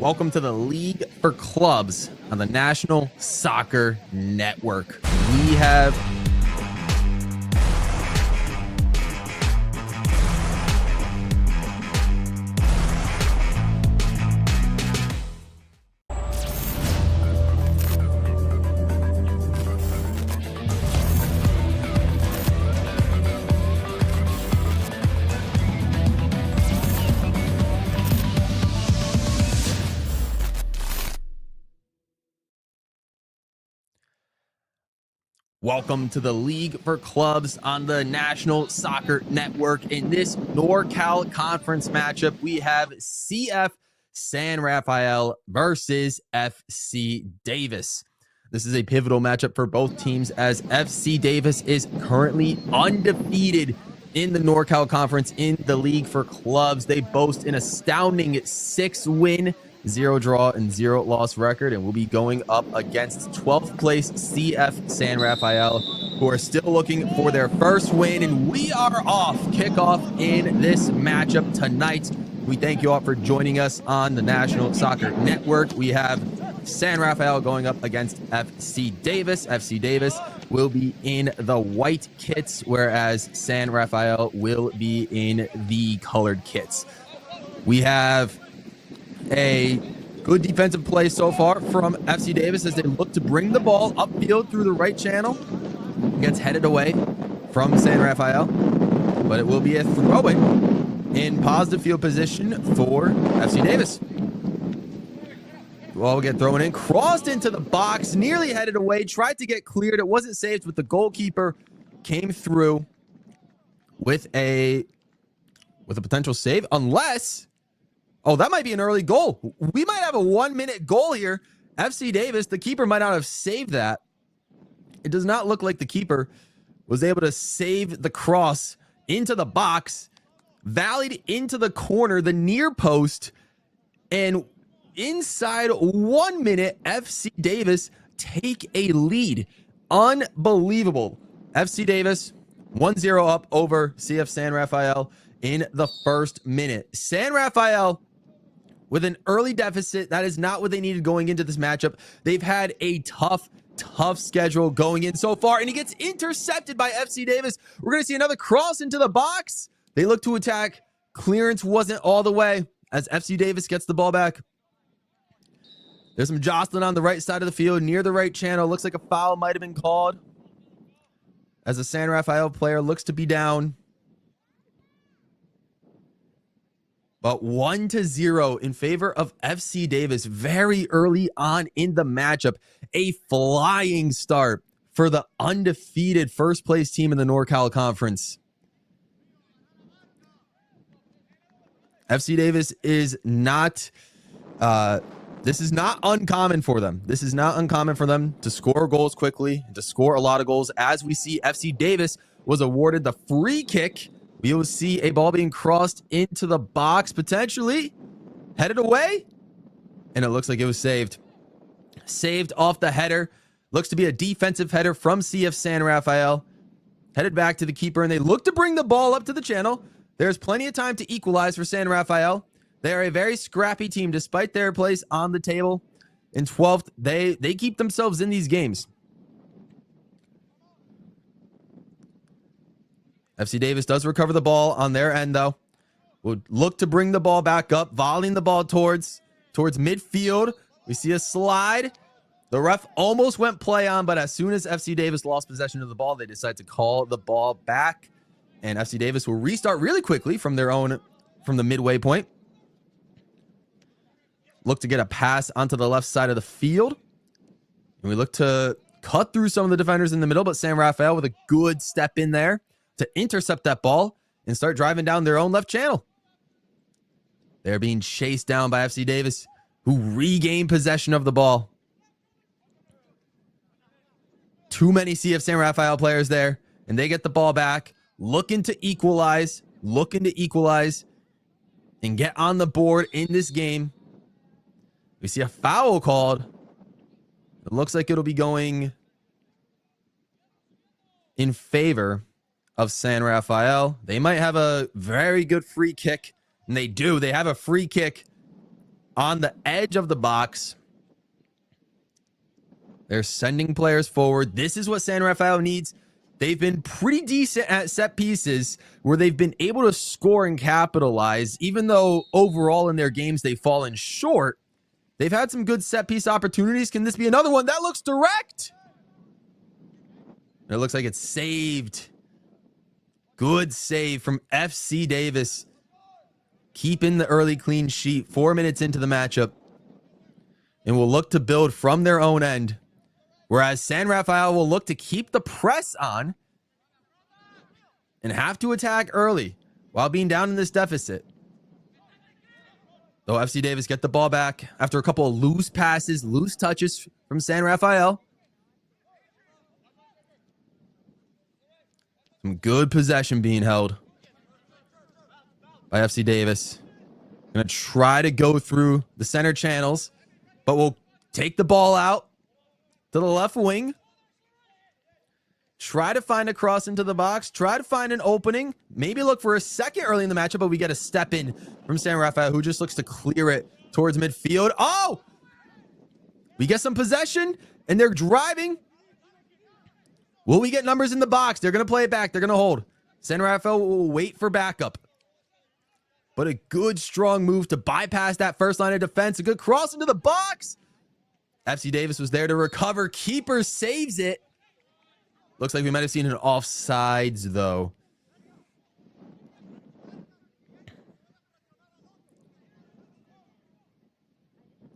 Welcome to the League for Clubs on the National Soccer Network. We have Welcome to the League for Clubs on the National Soccer Network. In this NorCal Conference matchup, we have CF San Rafael versus FC Davis. This is a pivotal matchup for both teams as FC Davis is currently undefeated in the NorCal Conference in the League for Clubs. They boast an astounding 6-win, 0 draw, and 0 loss record, and will be going up against 12th place CF San Rafael, who are still looking for their first win. And we are off kickoff in this matchup tonight. We thank you all for joining us on the National Soccer Network. We have San Rafael going up against FC Davis. FC Davis will be in the white kits, whereas San Rafael will be in the colored kits. We have a good defensive play so far from FC Davis as they look to bring the ball upfield through the right channel. Gets headed away from San Rafael, but it will be a throw-in in positive field position for FC Davis. Ball will get thrown in, crossed into the box, nearly headed away, tried to get cleared. It wasn't saved, but the goalkeeper came through with a potential save, unless... Oh, that might be an early goal. We might have a 1-minute goal here. FC Davis, the keeper might not have saved that. It does not look like the keeper was able to save the cross into the box, volleyed into the corner, the near post, and inside 1 minute, FC Davis take a lead. Unbelievable. FC Davis 1-0 up over CF San Rafael in the first minute. San Rafael with an early deficit. That is not what they needed going into this matchup. They've had a tough schedule going in so far, and he gets intercepted by FC Davis. We're going to see another cross into the box. They look to attack. Clearance wasn't all the way as FC Davis gets the ball back. There's some jostling on the right side of the field near the right channel. Looks like a foul might have been called as the San Rafael player looks to be down. But 1-0 in favor of FC Davis very early on in the matchup. A flying start for the undefeated first place team in the NorCal Conference. FC Davis is not, this is not uncommon for them. This is not uncommon for them to score goals quickly, to score a lot of goals. As we see, FC Davis was awarded the free kick. We will see a ball being crossed into the box, potentially headed away, and it looks like it was saved. Saved off the header. Looks to be a defensive header from CF San Rafael. Headed back to the keeper, and they look to bring the ball up to the channel. There's plenty of time to equalize for San Rafael. They are a very scrappy team, despite their place on the table in 12th. They keep themselves in these games. FC Davis does recover the ball on their end, though. Would look to bring the ball back up, volleying the ball towards midfield. We see a slide. The ref almost went play on, but as soon as FC Davis lost possession of the ball, they decided to call the ball back. And FC Davis will restart really quickly from the midway point. Look to get a pass onto the left side of the field. And we look to cut through some of the defenders in the middle, but San Rafael with a good step in there to intercept that ball and start driving down their own left channel. They're being chased down by FC Davis, who regain possession of the ball. Too many CF San Rafael players there, and they get the ball back, looking to equalize, and get on the board in this game. We see a foul called. It looks like it'll be going in favor of San Rafael. They might have a very good free kick, and they do. They have a free kick on the edge of the box. They're sending players forward. This is what San Rafael needs. They've been pretty decent at set pieces where they've been able to score and capitalize, even though overall in their games they've fallen short. They've had some good set piece opportunities. Can this be another one? That looks direct. It looks like it's saved. Good save from FC Davis. Keeping the early clean sheet 4 minutes into the matchup. And will look to build from their own end. Whereas San Rafael will look to keep the press on and have to attack early while being down in this deficit. Though FC Davis get the ball back after a couple of loose passes, loose touches from San Rafael. Some good possession being held by FC Davis. Gonna try to go through the center channels, but will take the ball out to the left wing. Try to find a cross into the box. Try to find an opening. Maybe look for a second early in the matchup, but we get a step in from San Rafael, who just looks to clear it towards midfield. Oh! We get some possession, and they're driving. Will we get numbers in the box? They're going to play it back. They're going to hold. San Rafael will wait for backup. But a good, strong move to bypass that first line of defense. A good cross into the box. FC Davis was there to recover. Keeper saves it. Looks like we might have seen an offsides, though.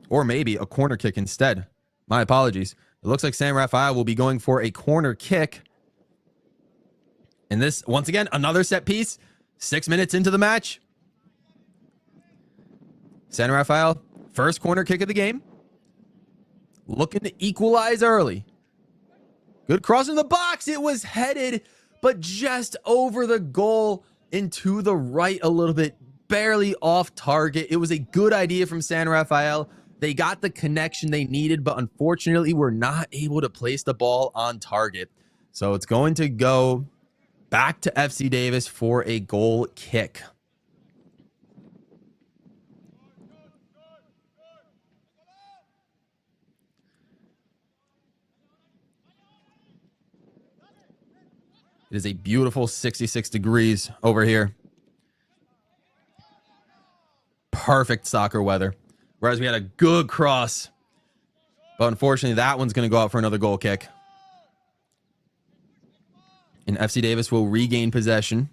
Or maybe a corner kick instead. My apologies. It looks like San Rafael will be going for a corner kick. And this, once again, another set piece. 6 minutes into the match. San Rafael, first corner kick of the game. Looking to equalize early. Good cross in the box. It was headed, but just over the goal and to the right a little bit. Barely off target. It was a good idea from San Rafael. They got the connection they needed, but unfortunately were not able to place the ball on target. So it's going to go back to FC Davis for a goal kick. It is a beautiful 66 degrees over here. Perfect soccer weather. Whereas we had a good cross. But unfortunately, that one's going to go out for another goal kick. And FC Davis will regain possession.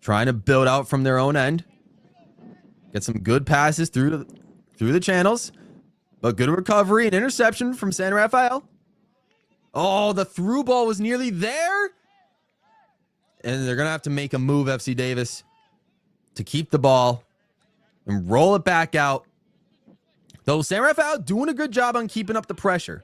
Trying to build out from their own end. Get some good passes through the channels. But good recovery and interception from San Rafael. Oh, the through ball was nearly there. And they're going to have to make a move, FC Davis, to keep the ball and roll it back out. Though San Rafael doing a good job on keeping up the pressure.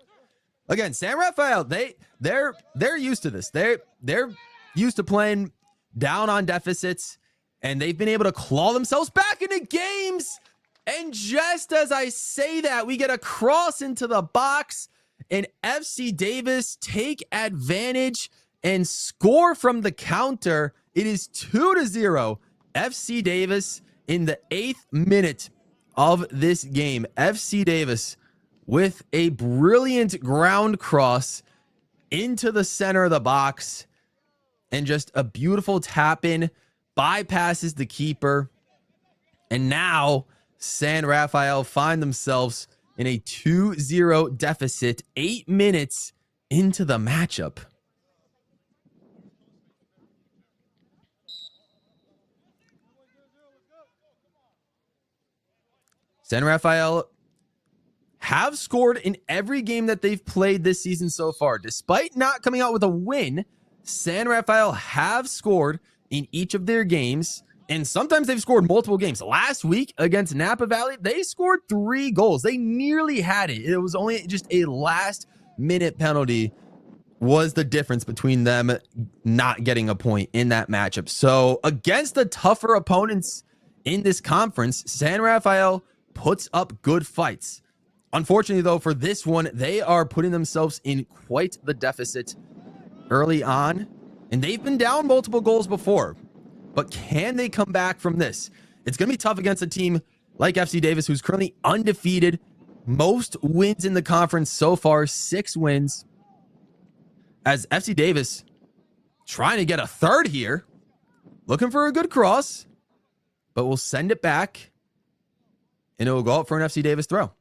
Again, San Rafael, they're used to this. They're used to playing down on deficits, and they've been able to claw themselves back into games. And just as I say that, we get a cross into the box, and FC Davis take advantage and score from the counter. It is 2-0. FC Davis in the 8th minute of this game. FC Davis with a brilliant ground cross into the center of the box. And just a beautiful tap in. Bypasses the keeper. And now San Rafael find themselves in a 2-0 deficit 8 minutes into the matchup. San Rafael have scored in every game that they've played this season so far. Despite not coming out with a win, San Rafael have scored in each of their games, and sometimes they've scored multiple games. Last week against Napa Valley, they scored 3 goals. They nearly had it. It was only just a last-minute penalty was the difference between them not getting a point in that matchup. So against the tougher opponents in this conference, San Rafael puts up good fights. Unfortunately, though, for this one, they are putting themselves in quite the deficit early on, and they've been down multiple goals before. But can they come back from this? It's going to be tough against a team like FC Davis, who's currently undefeated. Most wins in the conference so far, 6 wins. As FC Davis trying to get a third here. Looking for a good cross. But we'll send it back. And it will go out for an FC Davis throw.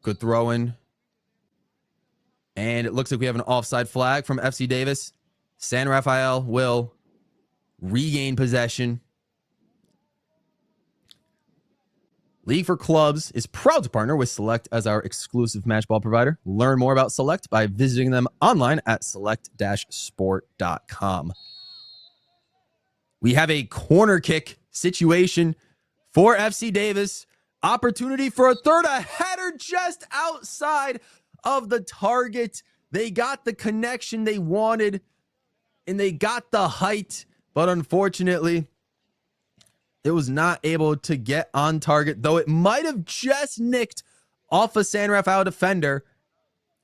Good throw in. And it looks like we have an offside flag from FC Davis. San Rafael will regain possession. League for Clubs is proud to partner with Select as our exclusive match ball provider. Learn more about Select by visiting them online at select-sport.com. We have a corner kick situation for FC Davis. Opportunity for a third, a header just outside of the target. They got the connection they wanted, and they got the height, but unfortunately, it was not able to get on target, though it might have just nicked off a San Rafael defender,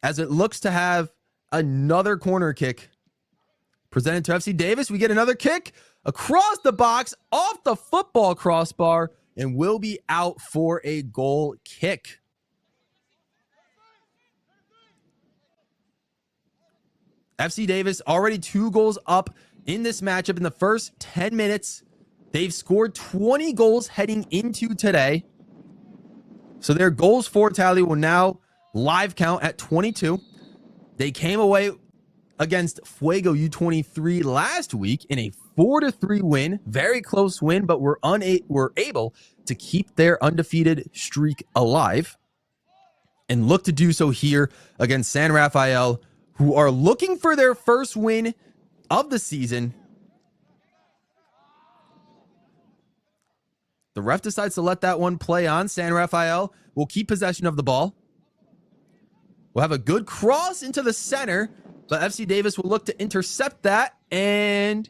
as it looks to have another corner kick presented to FC Davis. We get another kick across the box, off the football crossbar, and will be out for a goal kick. FC Davis already 2 goals up in this matchup in the first 10 minutes. They've scored 20 goals heading into today. So their goals for tally will now live count at 22. They came away against Fuego U23 last week in a 4-3 win. Very close win, but were able to keep their undefeated streak alive and look to do so here against San Rafael, who are looking for their first win of the season. The ref decides to let that one play on. San Rafael will keep possession of the ball. We'll have a good cross into the center, but FC Davis will look to intercept that, and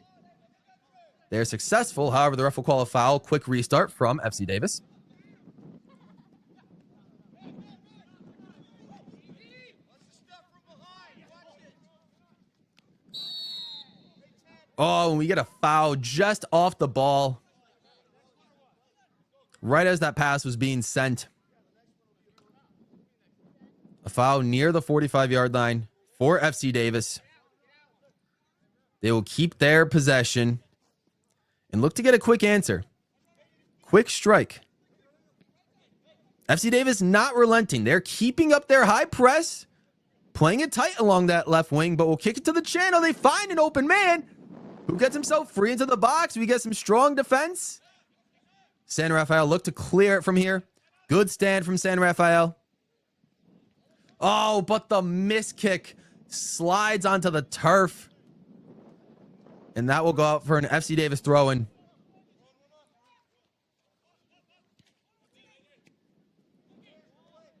they're successful. However, the ref will call a foul. Quick restart from FC Davis. Oh, and we get a foul just off the ball, right as that pass was being sent. A foul near the 45-yard line for FC Davis. They will keep their possession and look to get a quick answer. Quick strike. FC Davis not relenting. They're keeping up their high press, playing it tight along that left wing, but will kick it to the channel. They find an open man who gets himself free into the box. We get some strong defense. San Rafael look to clear it from here. Good stand from San Rafael. Oh, but the miss kick slides onto the turf. And that will go out for an FC Davis throw-in.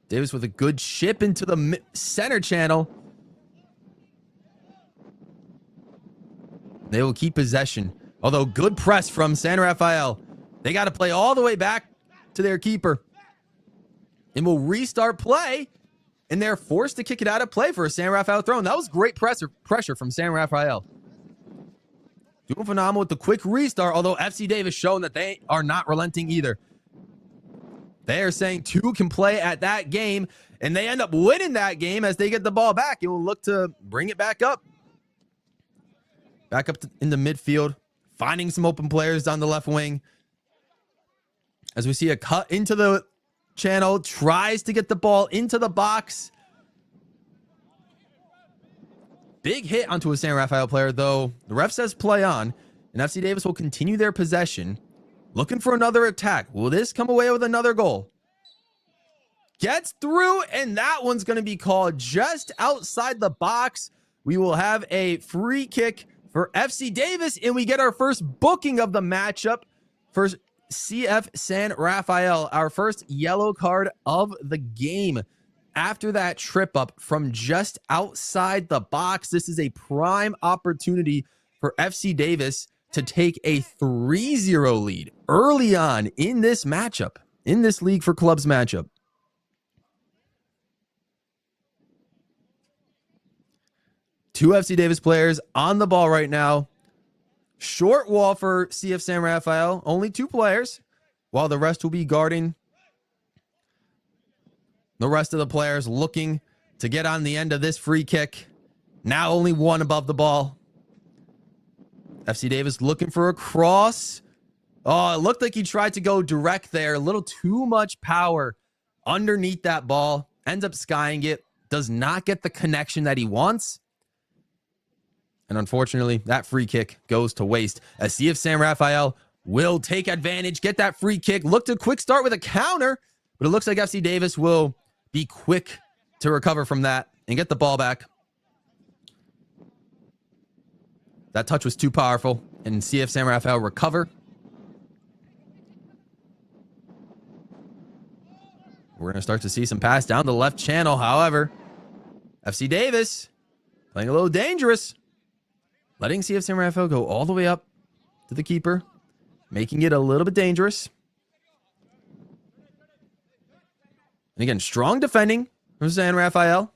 Davis with a good chip into the center channel. They will keep possession. Although good press from San Rafael. They got to play all the way back to their keeper. And will restart play. And they're forced to kick it out of play for a San Rafael throw. And that was great pressure from San Rafael. Doing phenomenal with the quick restart. Although FC Davis shown that they are not relenting either. They are saying 2 can play at that game. And they end up winning that game as they get the ball back. And will look to bring it back up. Back up in the midfield. Finding some open players down the left wing. As we see a cut into the channel. Tries to get the ball into the box. Big hit onto a San Rafael player, though. The ref says play on. And FC Davis will continue their possession. Looking for another attack. Will this come away with another goal? Gets through, and that one's going to be called just outside the box. We will have a free kick for FC Davis, and we get our first booking of the matchup for CF San Rafael, our first yellow card of the game. After that trip up from just outside the box, this is a prime opportunity for FC Davis to take a 3-0 lead early on in this matchup, in this League for Clubs matchup. Two FC Davis players on the ball right now. Short wall for CF San Rafael. Only 2 players, while the rest will be guarding. The rest of the players looking to get on the end of this free kick. Now only 1 above the ball. FC Davis looking for a cross. Oh, it looked like he tried to go direct there. A little too much power underneath that ball. Ends up skying it. Does not get the connection that he wants. And unfortunately, that free kick goes to waste. As CF San Rafael will take advantage, get that free kick. Look to quick start with a counter. But it looks like FC Davis will be quick to recover from that and get the ball back. That touch was too powerful, and CF San Rafael recover. We're going to start to see some pass down the left channel. However, FC Davis playing a little dangerous, letting CF San Rafael go all the way up to the keeper, making it a little bit dangerous. And again, strong defending from San Rafael.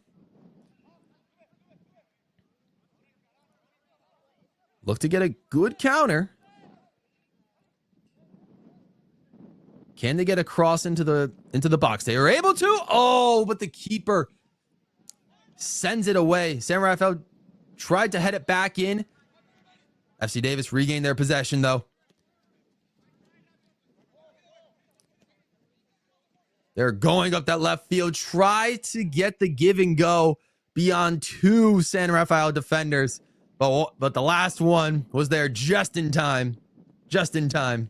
Look to get a good counter. Can they get a cross into the box? They are able to. Oh, but the keeper sends it away. San Rafael tried to head it back in. FC Davis regained their possession, though. They're going up that left field. Try to get the give and go beyond 2 San Rafael defenders. But the last one was there just in time. Just in time.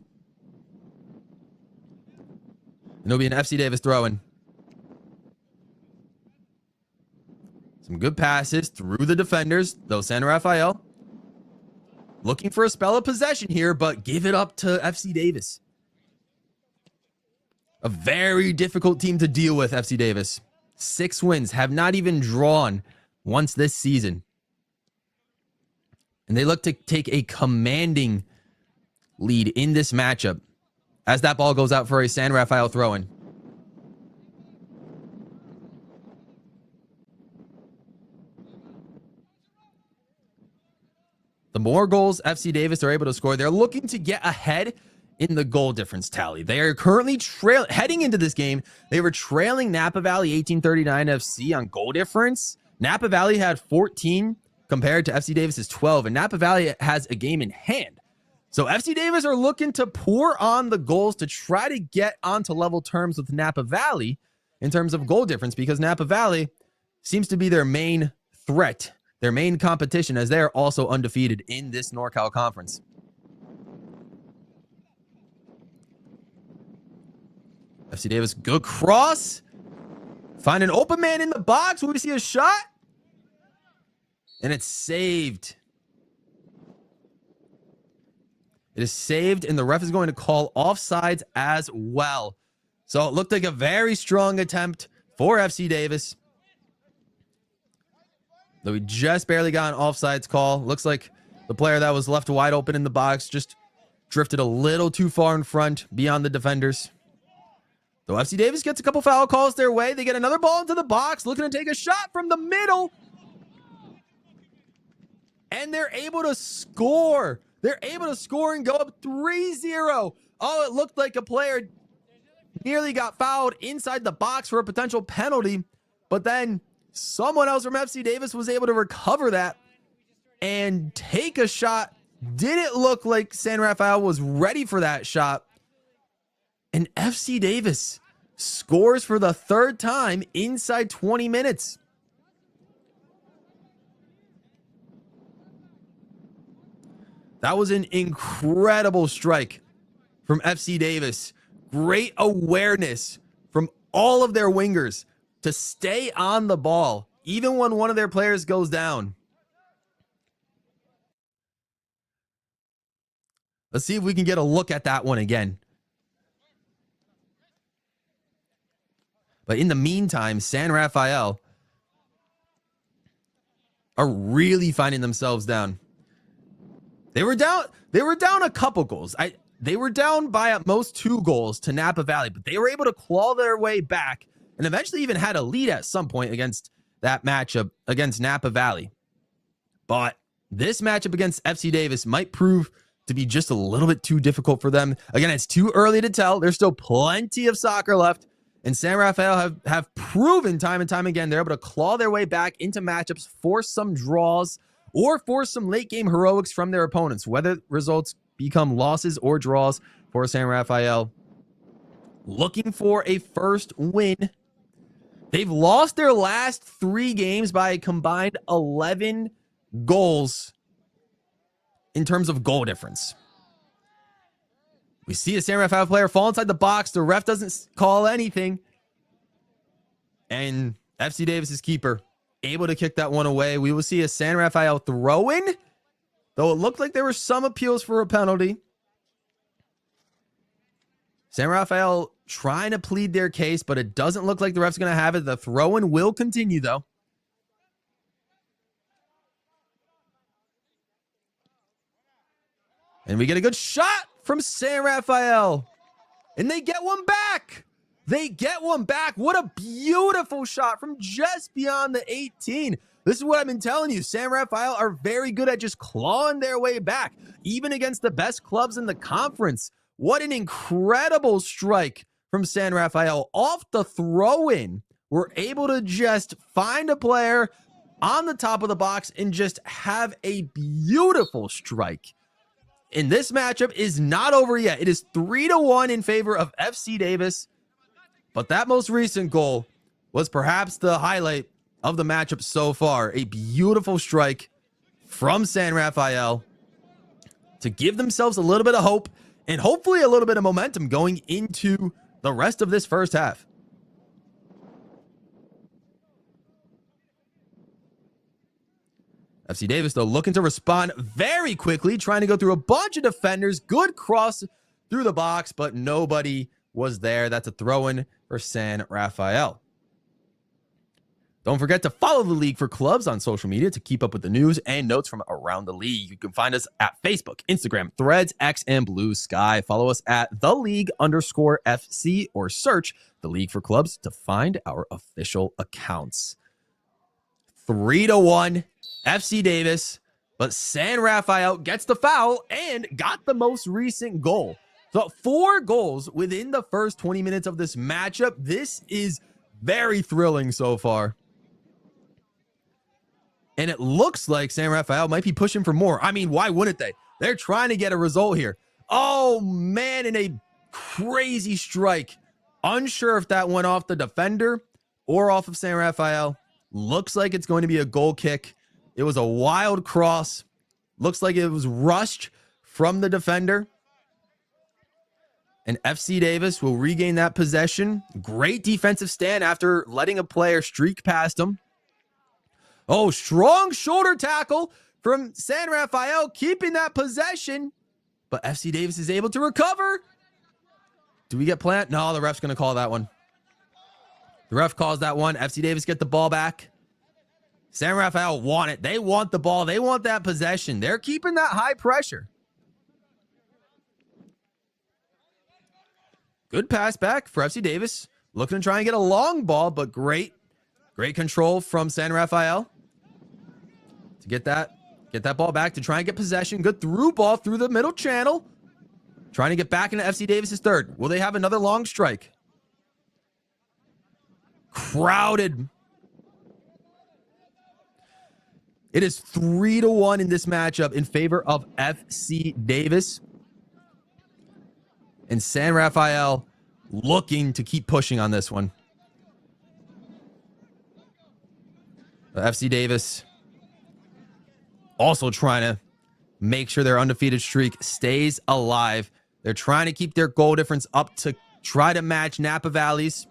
And it'll be an FC Davis throw-in. Some good passes through the defenders, though San Rafael looking for a spell of possession here, but give it up to FC Davis. A very difficult team to deal with, FC Davis. 6 wins, have not even drawn once this season. And they look to take a commanding lead in this matchup as that ball goes out for a San Rafael throw-in. The more goals FC Davis are able to score, they're looking to get ahead in the goal difference tally. They are currently heading into this game. They were trailing Napa Valley 1839 FC on goal difference. Napa Valley had 14 compared to FC Davis's 12, and Napa Valley has a game in hand. So FC Davis are looking to pour on the goals to try to get onto level terms with Napa Valley in terms of goal difference, because Napa Valley seems to be their main threat, their main competition, as they're also undefeated in this NorCal Conference. FC Davis, good cross. Find an open man in the box. Will we see a shot? And it's saved. It is saved, and the ref is going to call offsides as well. So it looked like a very strong attempt for FC Davis. Though we just barely got an offsides call. Looks like the player that was left wide open in the box just drifted a little too far in front beyond the defenders. Though FC Davis gets a couple foul calls their way. They get another ball into the box, looking to take a shot from the middle. And they're able to score. They're able to score and go up 3-0. Oh, it looked like a player nearly got fouled inside the box for a potential penalty. But then someone else from FC Davis was able to recover that and take a shot. Didn't look like San Rafael was ready for that shot. And FC Davis scores for the 3rd time inside 20 minutes. That was an incredible strike from FC Davis. Great awareness from all of their wingers to stay on the ball, even when one of their players goes down. Let's see if we can get a look at that one again. But in the meantime, San Rafael are really finding themselves down. They were down a couple goals. They were down by at most 2 goals to Napa Valley, but they were able to claw their way back and eventually even had a lead at some point against that matchup against Napa Valley. But this matchup against FC Davis might prove to be just a little bit too difficult for them. Again, it's too early to tell. There's still plenty of soccer left, and San Rafael have proven time and time again they're able to claw their way back into matchups, force some draws, or force some late game heroics from their opponents, whether results become losses or draws for San Rafael. Looking for a first win. They've lost their last 3 games by a combined 11 goals in terms of goal difference. We see a San Rafael player fall inside the box. The ref doesn't call anything. And FC Davis's keeper able to kick that one away. We will see a San Rafael throw-in, though it looked like there were some appeals for a penalty. San Rafael trying to plead their case, but it doesn't look like the ref's going to have it. The throw-in will continue, though. And we get a good shot from San Rafael. And they get one back. They get one back. What a beautiful shot from just beyond the 18. This is what I've been telling you. San Rafael are very good at just clawing their way back, even against the best clubs in the conference. What an incredible strike from San Rafael. Off the throw-in, we're able to just find a player on the top of the box and just have a beautiful strike. And this matchup is not over yet. It is 3-1 in favor of FC Davis. But that most recent goal was perhaps the highlight of the matchup so far. A beautiful strike from San Rafael to give themselves a little bit of hope and hopefully a little bit of momentum going into the rest of this first half. FC Davis, though, looking to respond very quickly, trying to go through a bunch of defenders. Good cross through the box, but nobody was there. That's a throw-in for San Rafael. Don't forget to follow the League for Clubs on social media to keep up with the news and notes from around the league. You can find us at Facebook, Instagram, Threads, X, and Blue Sky. Follow us at TheLeague_FC or search the League for Clubs to find our official accounts. 3-1 FC Davis, but San Rafael gets the foul and got the most recent goal. So 4 goals within the first 20 minutes of this matchup. This is very thrilling so far. And it looks like San Rafael might be pushing for more. I mean, why wouldn't they? They're trying to get a result here. Oh, man, and a crazy strike. Unsure if that went off the defender or off of San Rafael. Looks like it's going to be a goal kick. It was a wild cross. Looks like it was rushed from the defender. And FC Davis will regain that possession. Great defensive stand after letting a player streak past him. Oh, strong shoulder tackle from San Rafael, keeping that possession. But FC Davis is able to recover. Do we get plant? No, the ref's going to call that one. The ref calls that one. FC Davis get the ball back. San Rafael want it. They want the ball. They want that possession. They're keeping that high pressure. Good pass back for FC Davis. Looking to try and get a long ball, but great control from San Rafael to get that ball back to try and get possession. Good through ball through the middle channel. Trying to get back into FC Davis's third. Will they have another long strike? Crowded. It is 3-1 in this matchup in favor of FC Davis. And San Rafael looking to keep pushing on this one. But FC Davis also trying to make sure their undefeated streak stays alive. They're trying to keep their goal difference up to try to match Napa Valley's.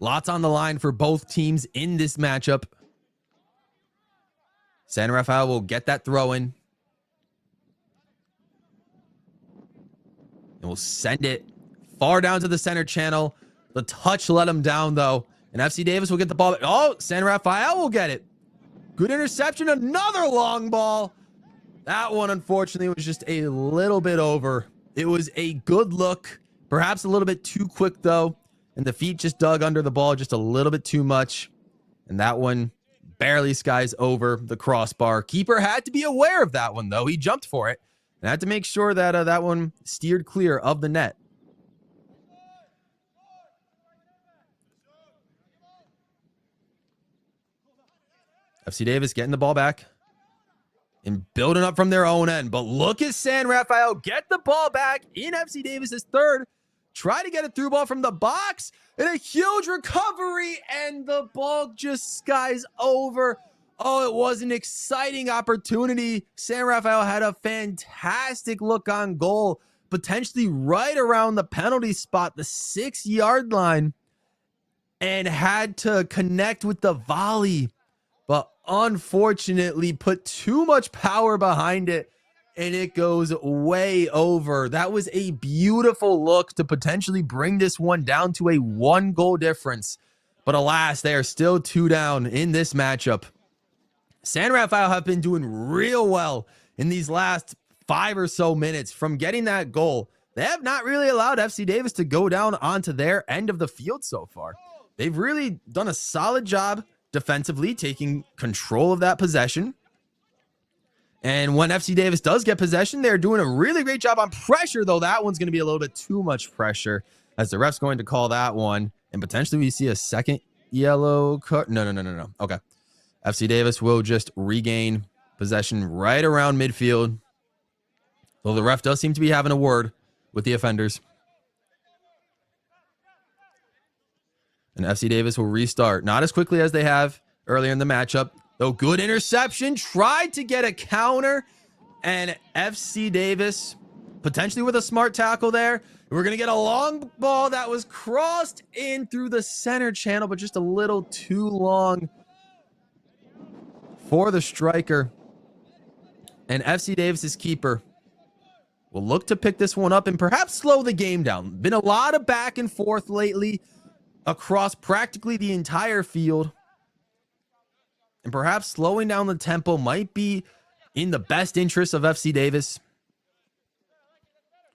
Lots on the line for both teams in this matchup. San Rafael will get that throw in. And we'll send it far down to the center channel. The touch let him down, though. And FC Davis will get the ball. Oh, San Rafael will get it. Good interception. Another long ball. That one, unfortunately, was just a little bit over. It was a good look. Perhaps a little bit too quick, though. And the feet just dug under the ball just a little bit too much. And that one barely skies over the crossbar. Keeper had to be aware of that one, though. He jumped for it and had to make sure that that one steered clear of the net. FC Davis getting the ball back and building up from their own end. But look at San Rafael get the ball back in FC Davis's third. Try to get a through ball from the box and a huge recovery, and the ball just skies over. Oh, it was an exciting opportunity. San Rafael had a fantastic look on goal, potentially right around the penalty spot, the 6-yard line, and had to connect with the volley, but unfortunately put too much power behind it, and it goes way over. That was a beautiful look to potentially bring this one down to a 1-goal difference. But alas, they are still 2 down in this matchup. San Rafael have been doing real well in these last 5 or so minutes from getting that goal. They have not really allowed FC Davis to go down onto their end of the field so far. They've really done a solid job defensively, taking control of that possession. And when FC Davis does get possession, they're doing a really great job on pressure, though that one's going to be a little bit too much pressure, as the ref's going to call that one. And potentially we see a second yellow card. No. Okay. FC Davis will just regain possession right around midfield, though the ref does seem to be having a word with the offenders. And FC Davis will restart, not as quickly as they have earlier in the matchup. Though good interception, tried to get a counter, and FC Davis potentially with a smart tackle there. We're going to get a long ball that was crossed in through the center channel, but just a little too long for the striker. And FC Davis's keeper will look to pick this one up and perhaps slow the game down. Been a lot of back and forth lately across practically the entire field. And perhaps slowing down the tempo might be in the best interest of FC Davis.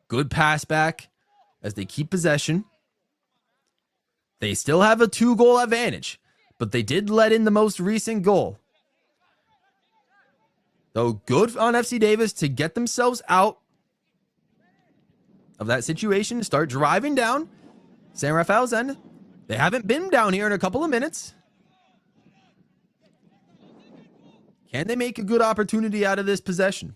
Good pass back as they keep possession. They still have a 2-goal advantage, but they did let in the most recent goal. Though good on FC Davis to get themselves out of that situation, to start driving down San Rafael's end. They haven't been down here in a couple of minutes. Can they make a good opportunity out of this possession?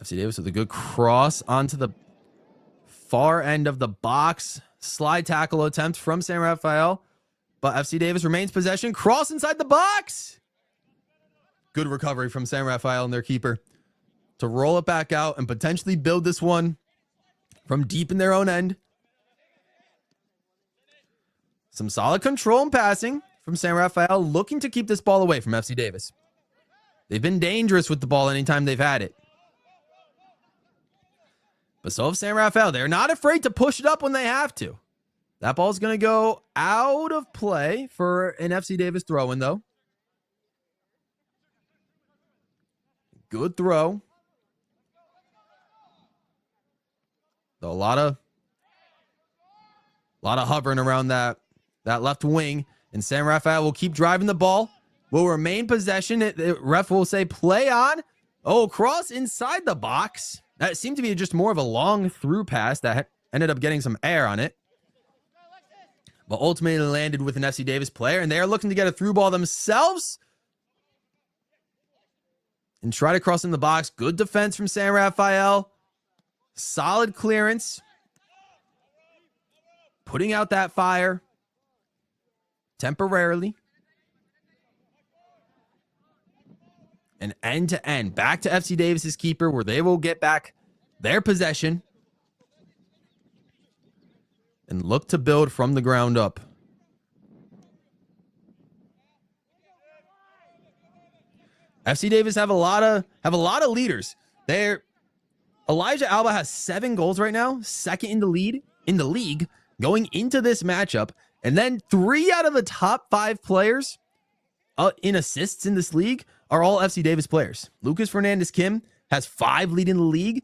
FC Davis with a good cross onto the far end of the box. Slide tackle attempt from San Rafael, but FC Davis remains possession. Cross inside the box. Good recovery from San Rafael and their keeper to roll it back out and potentially build this one from deep in their own end. Some solid control and passing from San Rafael, looking to keep this ball away from FC Davis. They've been dangerous with the ball anytime they've had it. But so have San Rafael. They're not afraid to push it up when they have to. That ball's going to go out of play for an FC Davis throw-in, though. Good throw. Though a lot of hovering around that left wing. And San Rafael will keep driving the ball. Will remain possession. The ref will say play on. Oh, cross inside the box. That seemed to be just more of a long through pass that ended up getting some air on it. But ultimately landed with an FC Davis player. And they are looking to get a through ball themselves. And try to cross in the box. Good defense from San Rafael. Solid clearance. Putting out that fire. Temporarily. And end to end. Back to FC Davis's keeper, where they will get back their possession. And look to build from the ground up. FC Davis have a lot of leaders. Elijah Alba has 7 goals right now, second in the league. going into this matchup. And then 3 out of the top 5 players in assists in this league are all FC Davis players. Lucas Fernandez-Kim has 5 leading the league.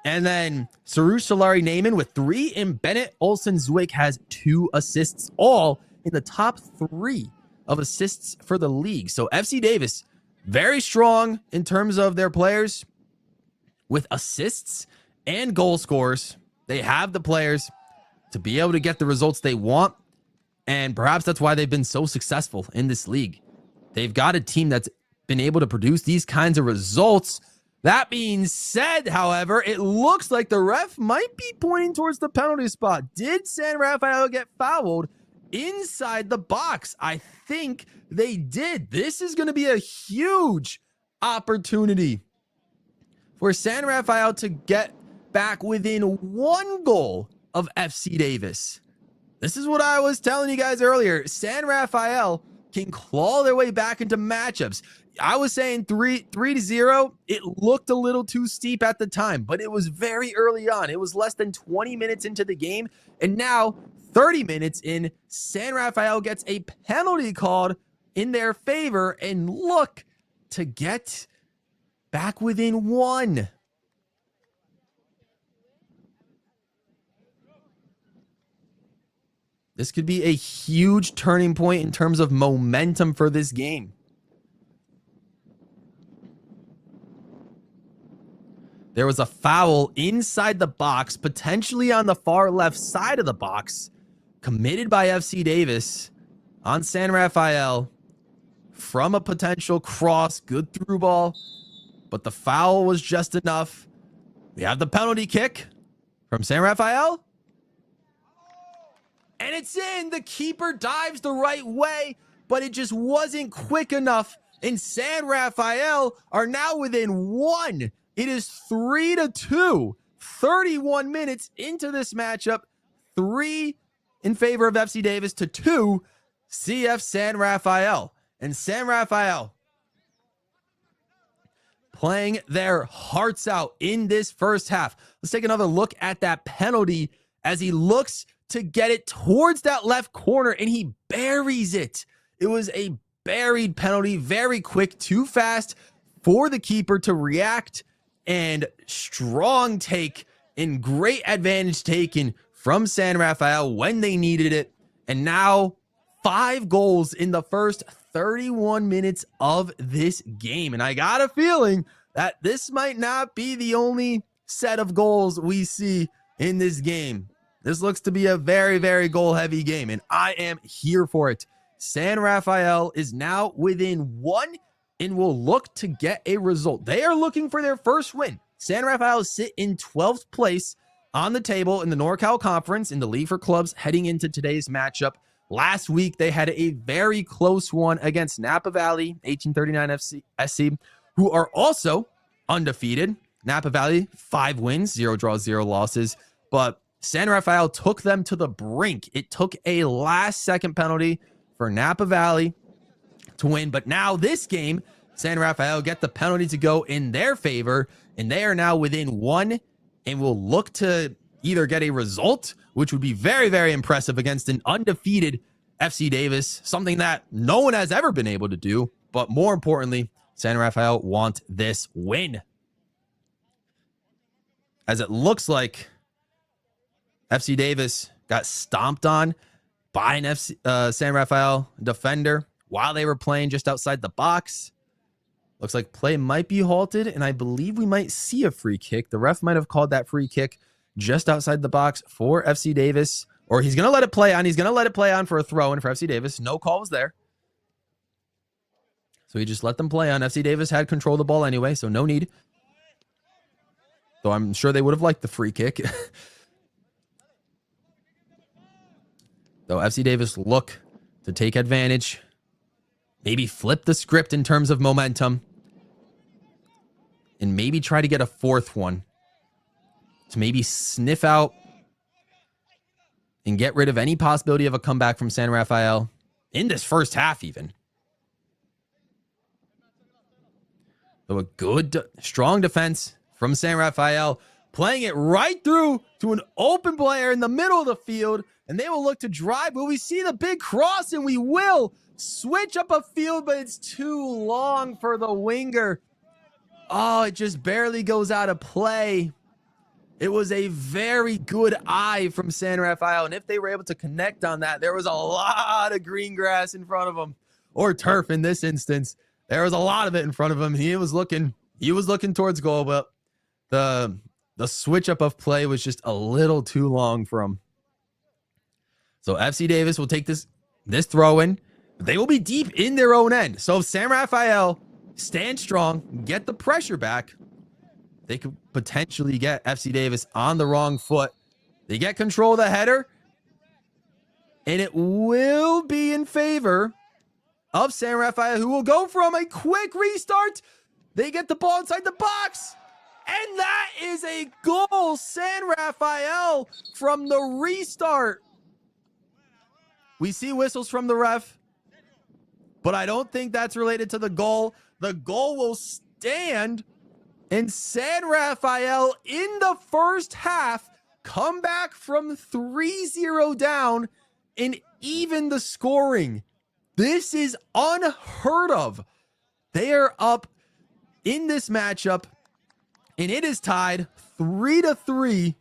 And then Sarush Solari Naaman with 3. And Bennett Olsen-Zwick has 2 assists, all in the top 3 of assists for the league. So FC Davis, very strong in terms of their players with assists and goal scorers. They have the players to be able to get the results they want. And perhaps that's why they've been so successful in this league. They've got a team that's been able to produce these kinds of results. That being said, however, it looks like the ref might be pointing towards the penalty spot. Did San Rafael get fouled inside the box? I think they did. This is going to be a huge opportunity for San Rafael to get back within 1 goal of FC Davis. This is what I was telling you guys earlier. San Rafael can claw their way back into matchups. I was saying 3-0. It looked a little too steep at the time, but it was very early on. It was less than 20 minutes into the game. And now 30 minutes in, San Rafael gets a penalty called in their favor and look to get back within 1. This could be a huge turning point in terms of momentum for this game. There was a foul inside the box, potentially on the far left side of the box, committed by FC Davis on San Rafael from a potential cross. Good through ball, but the foul was just enough. We have the penalty kick from San Rafael. And it's in. The keeper dives the right way, but it just wasn't quick enough. And San Rafael are now within 1. It is 3-2. 31 minutes into this matchup. 3 in favor of FC Davis to 2 CF San Rafael. And San Rafael playing their hearts out in this first half. Let's take another look at that penalty as he looks to get it towards that left corner, and he buries it. It was a buried penalty, very quick, too fast for the keeper to react, and strong take and great advantage taken from San Rafael when they needed it. And now 5 goals in the first 31 minutes of this game. And I got a feeling that this might not be the only set of goals we see in this game. This looks to be a very, very goal-heavy game, and I am here for it. San Rafael is now within 1 and will look to get a result. They are looking for their first win. San Rafael sit in 12th place on the table in the NorCal Conference in the League for Clubs heading into today's matchup. Last week, they had a very close one against Napa Valley, 1839 SC, who are also undefeated. Napa Valley, 5 wins, 0 draws, 0 losses, but San Rafael took them to the brink. It took a last-second penalty for Napa Valley to win. But now this game, San Rafael get the penalty to go in their favor, and they are now within 1 and will look to either get a result, which would be very, very impressive against an undefeated FC Davis, something that no one has ever been able to do. But more importantly, San Rafael want this win, as it looks like FC Davis got stomped on by an San Rafael defender while they were playing just outside the box. Looks like play might be halted, and I believe we might see a free kick. The ref might have called that free kick just outside the box for FC Davis, or he's going to let it play on. He's going to let it play on for a throw-in for FC Davis. No call was there. So he just let them play on. FC Davis had control of the ball anyway, so no need. Though I'm sure they would have liked the free kick. Though FC Davis look to take advantage, maybe flip the script in terms of momentum, and maybe try to get a 4th one to maybe sniff out and get rid of any possibility of a comeback from San Rafael in this first half even. So a good, strong defense from San Rafael, playing it right through to an open player in the middle of the field. and they will look to drive. Will we see the big cross? And we will switch up a field, but it's too long for the winger. Oh, it just barely goes out of play. It was a very good eye from San Rafael, and if they were able to connect on that, there was a lot of green grass in front of them, or turf in this instance. There was a lot of it in front of him. He was looking towards goal, but the switch up of play was just a little too long for him. So FC Davis will take this throw in. They will be deep in their own end. So if San Rafael stand strong, get the pressure back, they could potentially get FC Davis on the wrong foot. They get control of the header, and it will be in favor of San Rafael, who will go from a quick restart. They get the ball inside the box, and that is a goal. San Rafael from the restart. We see whistles from the ref, but I don't think that's related to the goal. The goal will stand. And San Rafael in the first half come back from 3-0 down and even the scoring. This is unheard of. They are up in this matchup, and it is tied 3-3.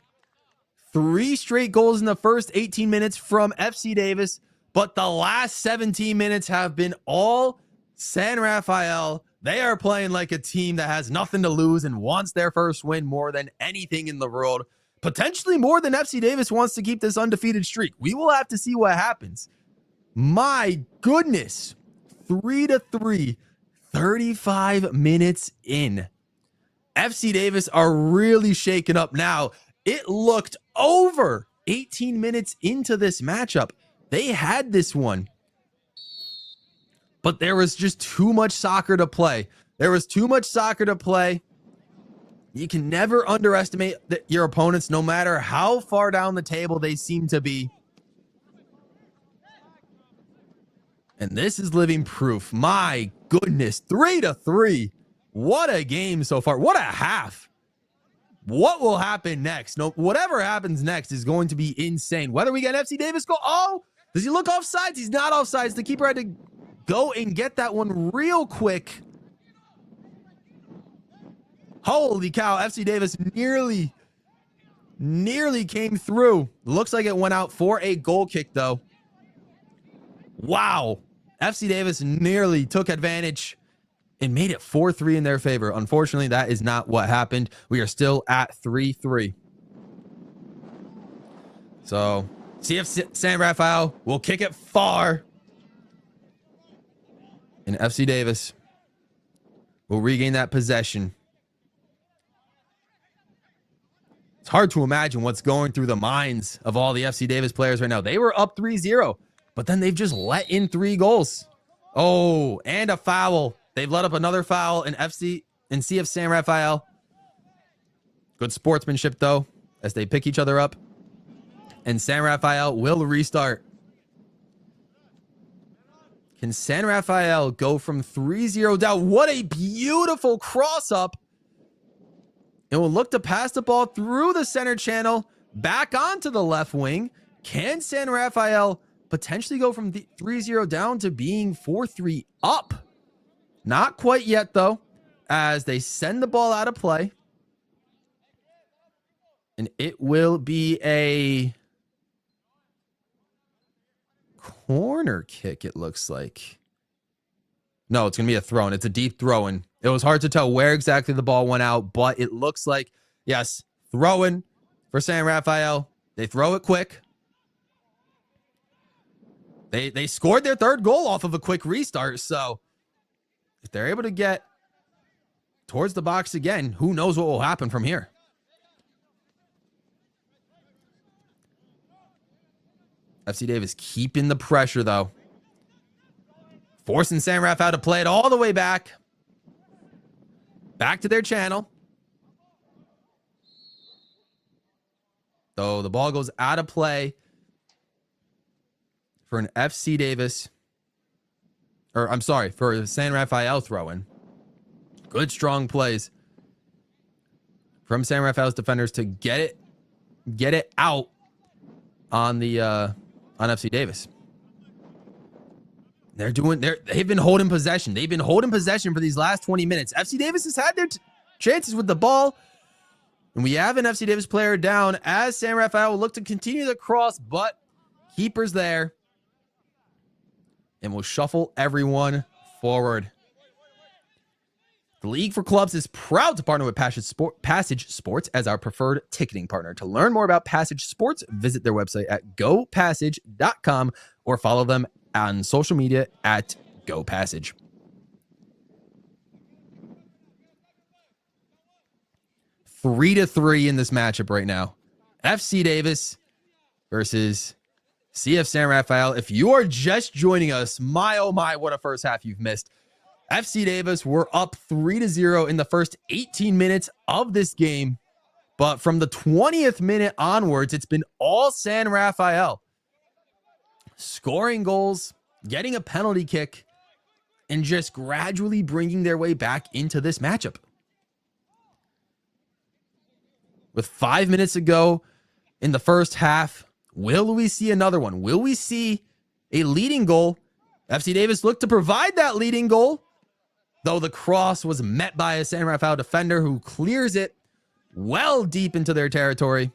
3 straight goals in the first 18 minutes from FC Davis, but the last 17 minutes have been all San Rafael. They are playing like a team that has nothing to lose and wants their first win more than anything in the world. Potentially more than FC Davis wants to keep this undefeated streak. We will have to see what happens. My goodness. 3-3. 35 minutes in. FC Davis are really shaken up now. It looked over 18 minutes into this matchup. They had this one. But there was just too much soccer to play. You can never underestimate your opponents, no matter how far down the table they seem to be. And this is living proof. My goodness, 3-3. What a game so far. What a half. What will happen next? No, whatever happens next is going to be insane. Whether we get an FC Davis goal. Oh, does he look offsides? He's not offsides. The keeper had to go and get that one real quick. Holy cow, FC Davis nearly came through. Looks like it went out for a goal kick, though. Wow. FC Davis nearly took advantage and made it 4-3 in their favor. Unfortunately, that is not what happened. We are still at 3-3. So, CF San Rafael will kick it far. And FC Davis will regain that possession. It's hard to imagine what's going through the minds of all the FC Davis players right now. They were up 3-0, but then they've just let in 3 goals. Oh, and a foul. They've let up another foul in CF San Rafael. Good sportsmanship, though, as they pick each other up. And San Rafael will restart. Can San Rafael go from 3-0 down? What a beautiful cross-up. And will look to pass the ball through the center channel, back onto the left wing. Can San Rafael potentially go from 3-0 down to being 4-3 up? Not quite yet, though, as they send the ball out of play. And it will be a corner kick, it looks like. No, it's going to be a throw-in. It's a deep throw-in. It was hard to tell where exactly the ball went out, but it looks like, yes, throw-in for San Rafael. They throw it quick. They scored their 3rd goal off of a quick restart, so if they're able to get towards the box again, who knows what will happen from here. FC Davis keeping the pressure, though. Forcing San Rafael to play it all the way back. Back to their channel. So the ball goes out of play for an FC Davis. Or, I'm sorry, for a San Rafael throw-in. Good, strong plays from San Rafael's defenders to get it out. on the on FC Davis. They've been holding possession. They've been holding possession for these last 20 minutes. FC Davis has had their chances with the ball. And we have an FC Davis player down as San Rafael will look to continue the cross, but keeper's there. And we'll shuffle everyone forward. The League for Clubs is proud to partner with Passage Sports as our preferred ticketing partner. To learn more about Passage Sports, visit their website at gopassage.com or follow them on social media at gopassage. Three to 3 in this matchup right now. FC Davis versus CF San Rafael. If you are just joining us, my oh my, what a first half you've missed. FC Davis were up 3-0 in the first 18 minutes of this game. But from the 20th minute onwards, it's been all San Rafael. Scoring goals, getting a penalty kick, and just gradually bringing their way back into this matchup. With 5 minutes to go in the first half, will we see another one? Will we see a leading goal? FC Davis looked to provide that leading goal, though the cross was met by a San Rafael defender who clears it well deep into their territory.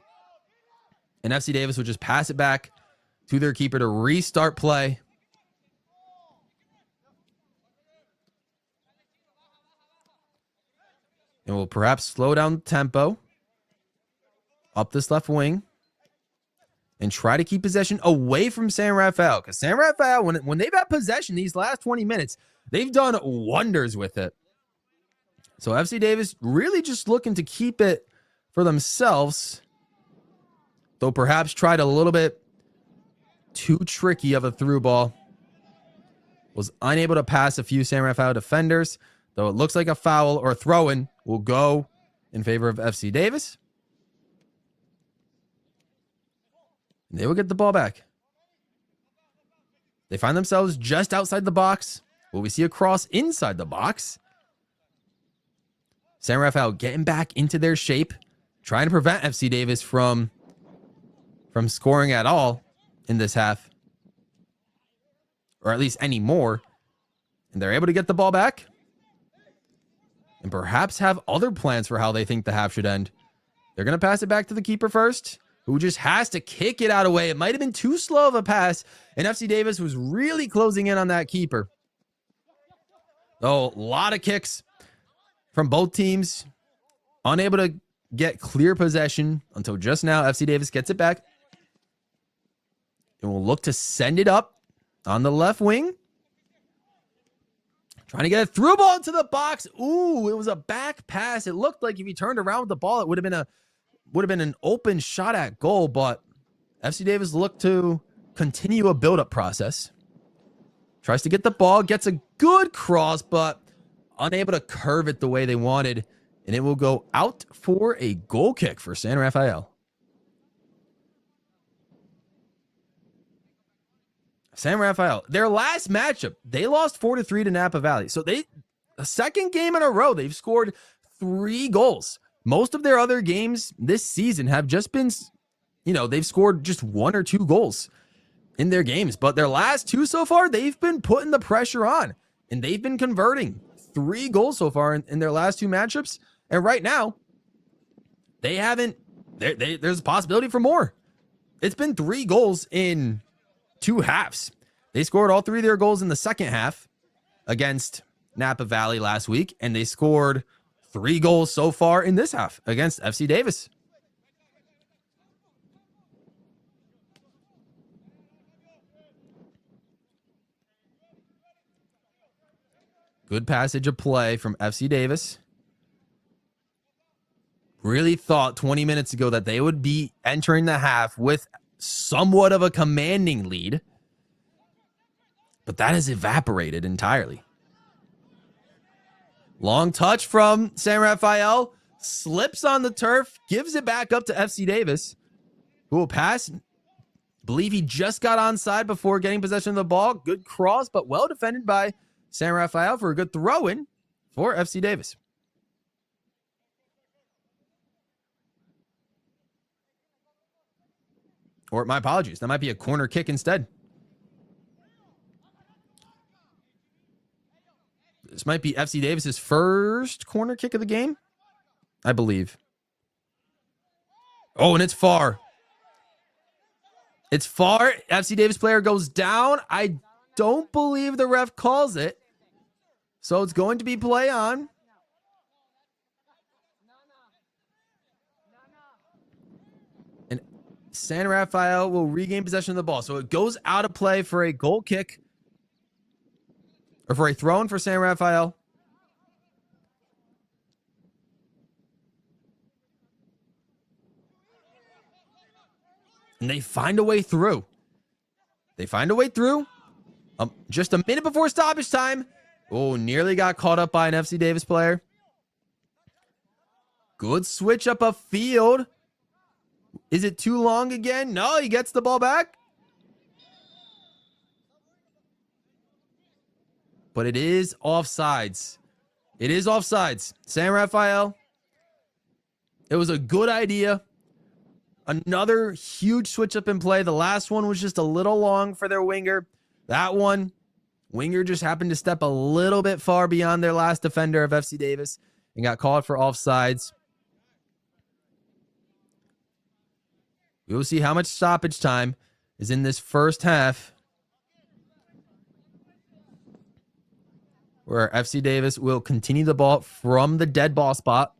And FC Davis would just pass it back to their keeper to restart play. And we'll perhaps slow down the tempo up this left wing and try to keep possession away from San Rafael. Because San Rafael, when they've had possession these last 20 minutes, they've done wonders with it. So FC Davis really just looking to keep it for themselves, though perhaps tried a little bit too tricky of a through ball. Was unable to pass a few San Rafael defenders, though it looks like a foul or a throw-in will go in favor of FC Davis. And they will get the ball back. They find themselves just outside the box. Will we see a cross inside the box? San Rafael getting back into their shape, trying to prevent FC Davis from scoring at all in this half, or at least any more. And they're able to get the ball back and perhaps have other plans for how they think the half should end. They're going to pass it back to the keeper first, who just has to kick it out of the way. It might have been too slow of a pass, and FC Davis was really closing in on that keeper. Though a lot of kicks from both teams, unable to get clear possession until just now. FC Davis gets it back and will look to send it up on the left wing. Trying to get a through ball into the box. Ooh, it was a back pass. It looked like if he turned around with the ball, it would have been an open shot at goal, but FC Davis looked to continue a build-up process. Tries to get the ball, gets a good cross, but unable to curve it the way they wanted, and it will go out for a goal kick for San Rafael. San Rafael, their last matchup, they lost 4-3 to Napa Valley. So the second game in a row, they've scored 3 goals. Most of their other games this season have just been, they've scored just 1 or 2 goals in their games. But their last 2 so far, they've been putting the pressure on. And they've been converting 3 goals so far in their last 2 matchups. And right now, they haven't, there's a possibility for more. It's been 3 goals in 2 halves. They scored all 3 of their goals in the second half against Napa Valley last week. And they scored 3 goals so far in this half against FC Davis. Good passage of play from FC Davis. Really thought 20 minutes ago that they would be entering the half with somewhat of a commanding lead, but that has evaporated entirely. Long touch from San Rafael, slips on the turf, gives it back up to FC Davis, who will pass. Believe he just got onside before getting possession of the ball. Good cross, but well defended by San Rafael for a good throw-in for FC Davis. Or my apologies, that might be a corner kick instead. This might be FC Davis's first corner kick of the game, I believe. Oh, and it's far. It's far. FC Davis player goes down. I don't believe the ref calls it. So it's going to be play on. And San Rafael will regain possession of the ball. So it goes out of play for a goal kick. Or for a throw-in for San Rafael. And they find a way through. Just a minute before stoppage time. Oh, nearly got caught up by an FC Davis player. Good switch up a field. Is it too long again? No, he gets the ball back. But it is offsides. San Rafael. It was a good idea. Another huge switch up in play. The last one was just a little long for their winger. That one, winger just happened to step a little bit far beyond their last defender of FC Davis and got called for offsides. We will see how much stoppage time is in this first half, where FC Davis will continue the ball from the dead ball spot.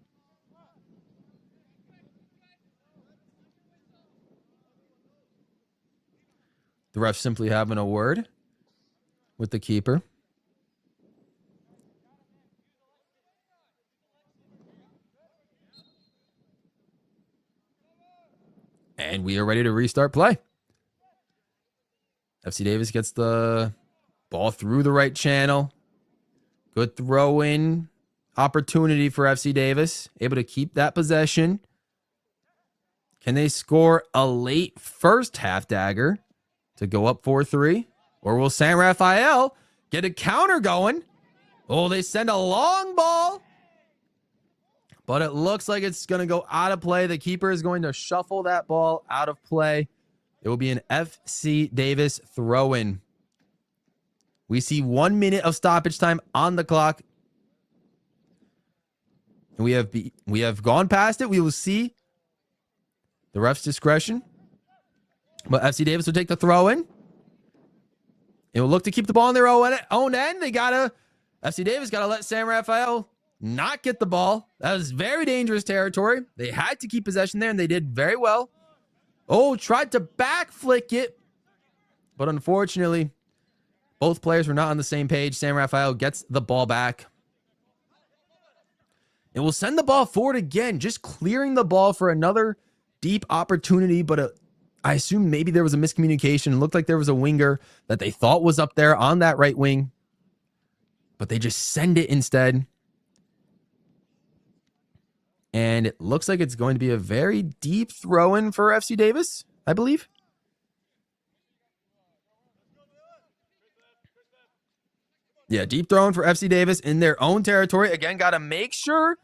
The ref simply having a word with the keeper. And we are ready to restart play. FC Davis gets the ball through the right channel. Good throw-in opportunity for FC Davis. Able to keep that possession. Can they score a late first half dagger to go up 4-3? Or will San Rafael get a counter going? Oh, they send a long ball. But it looks like it's going to go out of play. The keeper is going to shuffle that ball out of play. It will be an FC Davis throw-in. We see 1 minute of stoppage time on the clock. And we have gone past it. We will see the ref's discretion. But FC Davis will take the throw-in. It will look to keep the ball on their own end. FC Davis got to let San Rafael not get the ball. That was very dangerous territory. They had to keep possession there, and they did very well. Oh, tried to back flick it. But unfortunately, both players were not on the same page. San Rafael gets the ball back. It will send the ball forward again, just clearing the ball for another deep opportunity. But I assume maybe there was a miscommunication. It looked like there was a winger that they thought was up there on that right wing. But they just send it instead. And it looks like it's going to be a very deep throw-in for FC Davis, I believe. Yeah, deep throw-in for FC Davis in their own territory. Again, got to make sure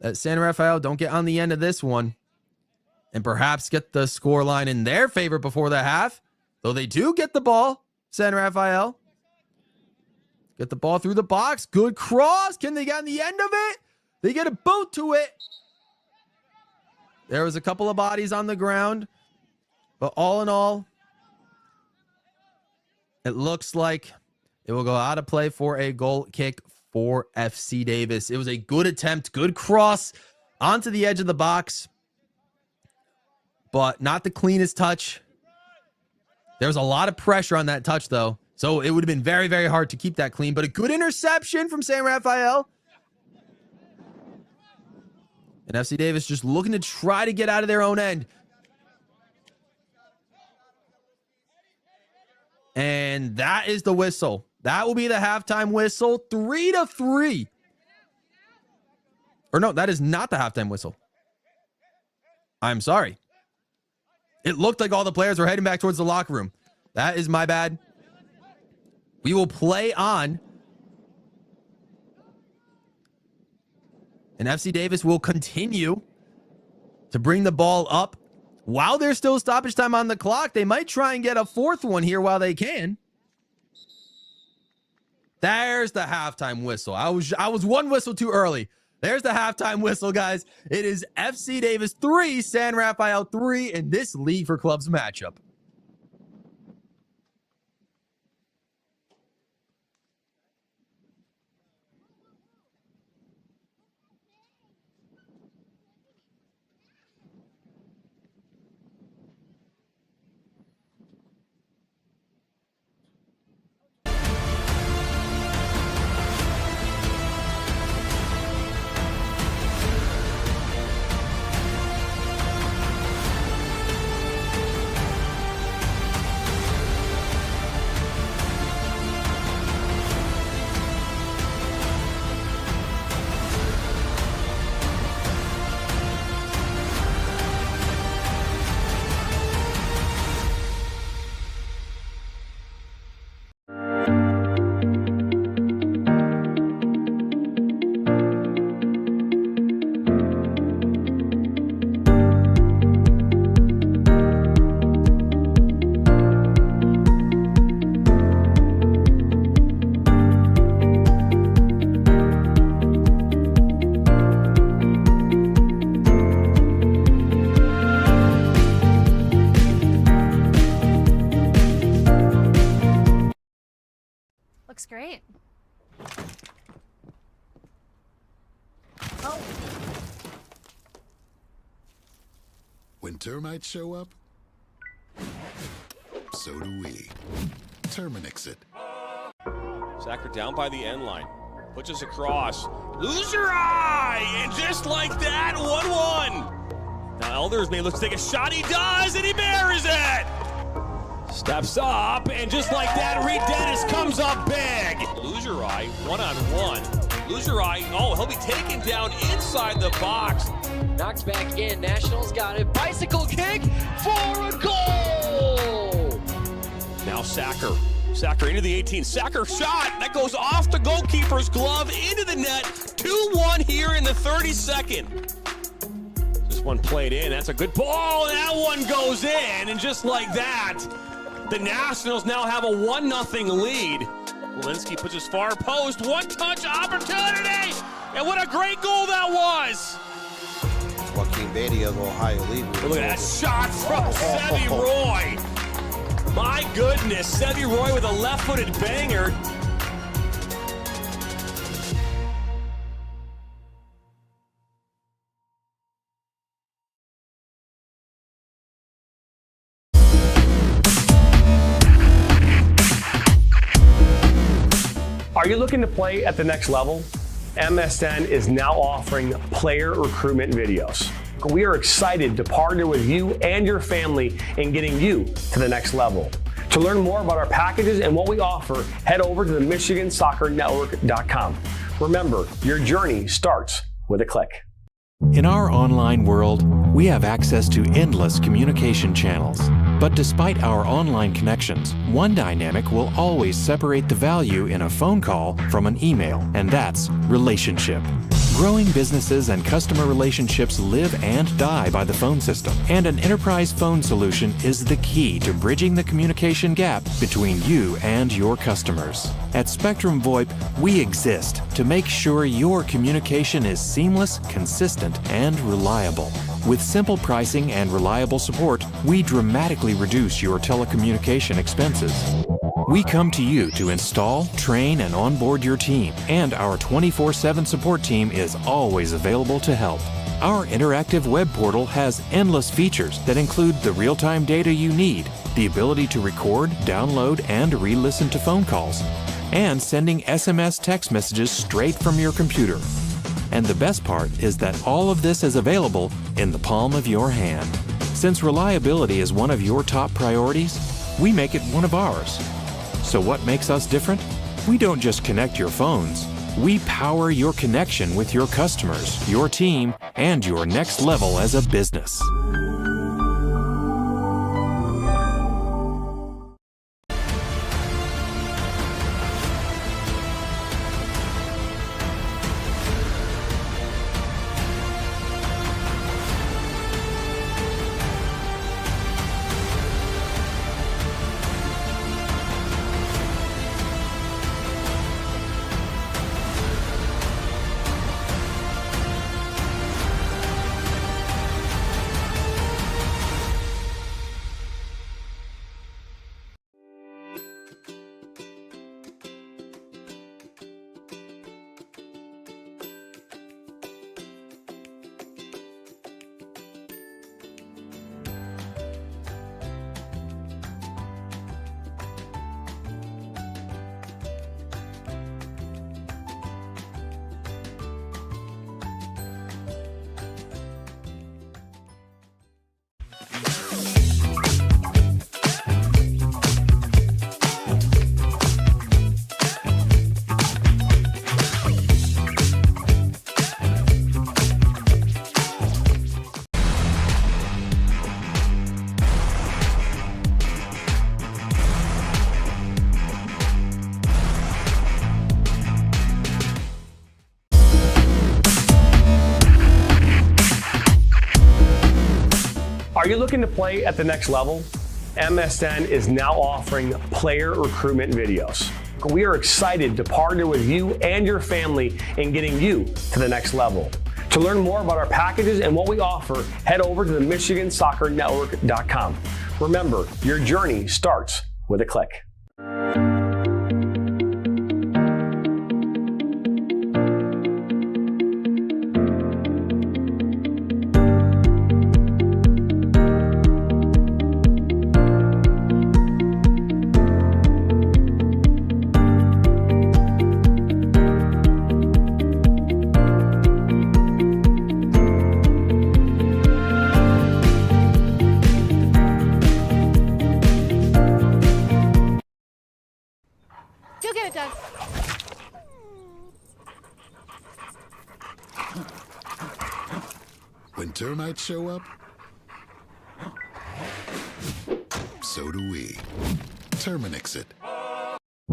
that San Rafael don't get on the end of this one and perhaps get the score line in their favor before the half. Though they do get the ball, San Rafael. Get the ball through the box. Good cross. Can they get on the end of it? They get a boot to it. There was a couple of bodies on the ground. But all in all, it looks like it will go out of play for a goal kick for FC Davis. It was a good attempt, good cross onto the edge of the box, but not the cleanest touch. There was a lot of pressure on that touch, though, so it would have been very, very hard to keep that clean, but a good interception from San Rafael. And FC Davis just looking to try to get out of their own end. And that is the whistle. That will be the halftime whistle. 3-3. Or no, that is not the halftime whistle. I'm sorry. It looked like all the players were heading back towards the locker room. That is my bad. We will play on. And FC Davis will continue to bring the ball up While there's still stoppage time on the clock, they might try and get a fourth one here while they can. There's the halftime whistle. I was one whistle too early. There's the halftime whistle, guys. It is FC Davis 3, San Rafael 3 in this League for Clubs matchup. Looks great. Oh. When termites show up, so do we. Terminix it. Sacker down by the end line. Pushes across. Loser eye! And just like that, 1-1. Now Elders may look to take a shot. He does, and he buries it! Steps up, and just like that, Reed Dennis comes up big. Loser eye, one-on-one. Loser eye, oh, he'll be taken down inside the box. Knocks back in, Nationals got it. Bicycle kick for a goal! Now Sacker. Sacker into the 18. Sacker shot. That goes off the goalkeeper's glove into the net. 2-1 here in the 32nd. This one played in. That's a good ball. That one goes in. And just like that, the Nationals now have a 1-0 lead. Walensky puts his far post. One-touch opportunity. And what a great goal that was. Joaquin Beatty of Ohio lead. Look at that shot from Sevi Roy. My goodness, Sevi Roy with a left-footed banger. Are you looking to play at the next level? MSN is now offering player recruitment videos. We are excited to partner with you and your family in getting you to the next level. To learn more about our packages and what we offer, head over to the MichiganSoccerNetwork.com. Remember, your journey starts with a click. In our online world, we have access to endless communication channels. But despite our online connections, one dynamic will always separate the value in a phone call from an email, and that's relationship. Growing businesses and customer relationships live and die by the phone system, and an enterprise phone solution is the key to bridging the communication gap between you and your customers. At Spectrum VoIP, we exist to make sure your communication is seamless, consistent, and reliable. With simple pricing and reliable support, we dramatically reduce your telecommunication expenses. We come to you to install, train, and onboard your team, and our 24/7 support team is always available to help. Our interactive web portal has endless features that include the real-time data you need, the ability to record, download, and re-listen to phone calls, and sending SMS text messages straight from your computer. And the best part is that all of this is available in the palm of your hand. Since reliability is one of your top priorities, we make it one of ours. So what makes us different? We don't just connect your phones. We power your connection with your customers, your team, and your next level as a business. Are you looking to play at the next level? MSN is now offering player recruitment videos. We are excited to partner with you and your family in getting you to the next level. To learn more about our packages and what we offer, head over to the MichiganSoccerNetwork.com. Remember, your journey starts with a click. You'll get it done. When termites show up, so do we. Terminix it.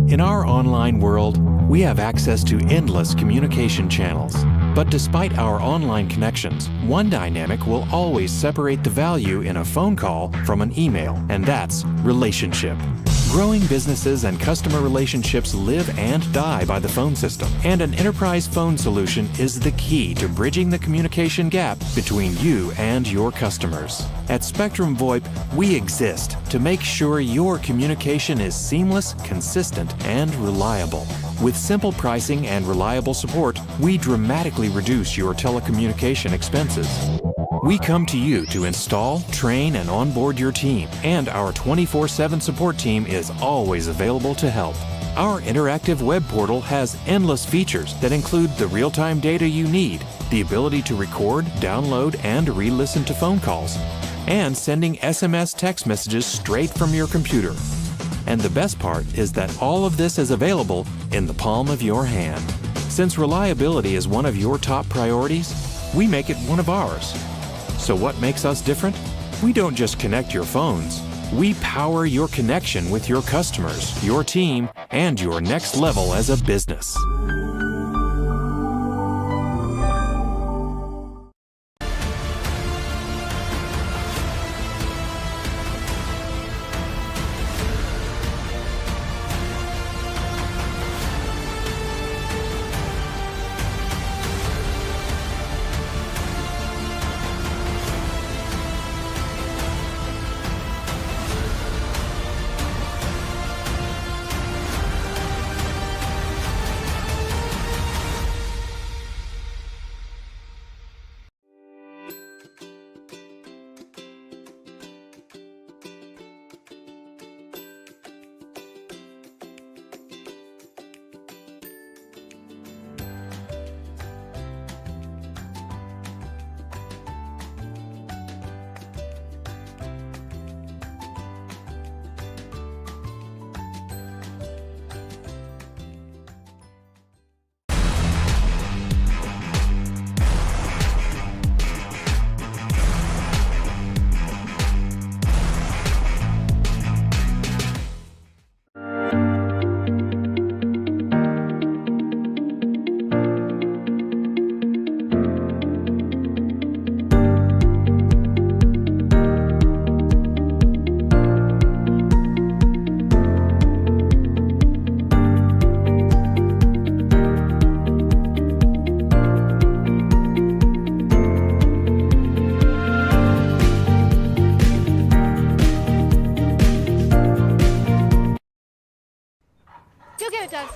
In our online world, we have access to endless communication channels. But despite our online connections, one dynamic will always separate the value in a phone call from an email, and that's relationship. Growing businesses and customer relationships live and die by the phone system, and an enterprise phone solution is the key to bridging the communication gap between you and your customers. At Spectrum VoIP, we exist to make sure your communication is seamless, consistent, and reliable. With simple pricing and reliable support, we dramatically reduce your telecommunication expenses. We come to you to install, train, and onboard your team, and our 24/7 support team is always available to help. Our interactive web portal has endless features that include the real-time data you need, the ability to record, download, and re-listen to phone calls, and sending SMS text messages straight from your computer. And the best part is that all of this is available in the palm of your hand. Since reliability is one of your top priorities, we make it one of ours. So what makes us different? We don't just connect your phones. We power your connection with your customers, your team, and your next level as a business. You'll get it done.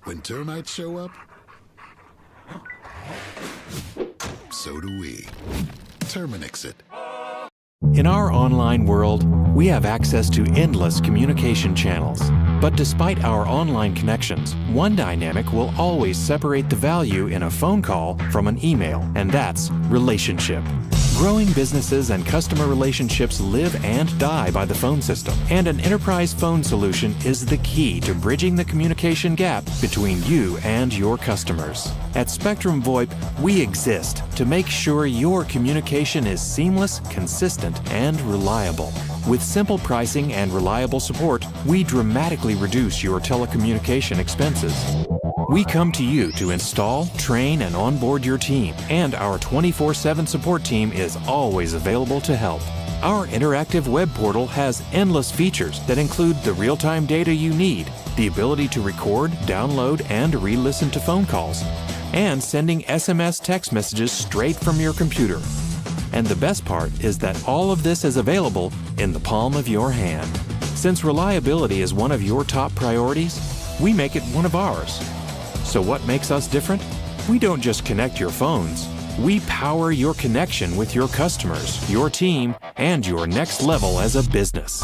When termites show up, so do we. Terminix it. In our online world, we have access to endless communication channels. But despite our online connections, one dynamic will always separate the value in a phone call from an email, and that's relationship. Growing businesses and customer relationships live and die by the phone system, and an enterprise phone solution is the key to bridging the communication gap between you and your customers. At Spectrum VoIP, we exist to make sure your communication is seamless, consistent, and reliable. With simple pricing and reliable support, we dramatically reduce your telecommunication expenses. We come to you to install, train, and onboard your team, and our 24/7 support team is always available to help. Our interactive web portal has endless features that include the real-time data you need, the ability to record, download, and re-listen to phone calls, and sending SMS text messages straight from your computer. And the best part is that all of this is available in the palm of your hand. Since reliability is one of your top priorities, we make it one of ours. So what makes us different? We don't just connect your phones. We power your connection with your customers, your team, and your next level as a business.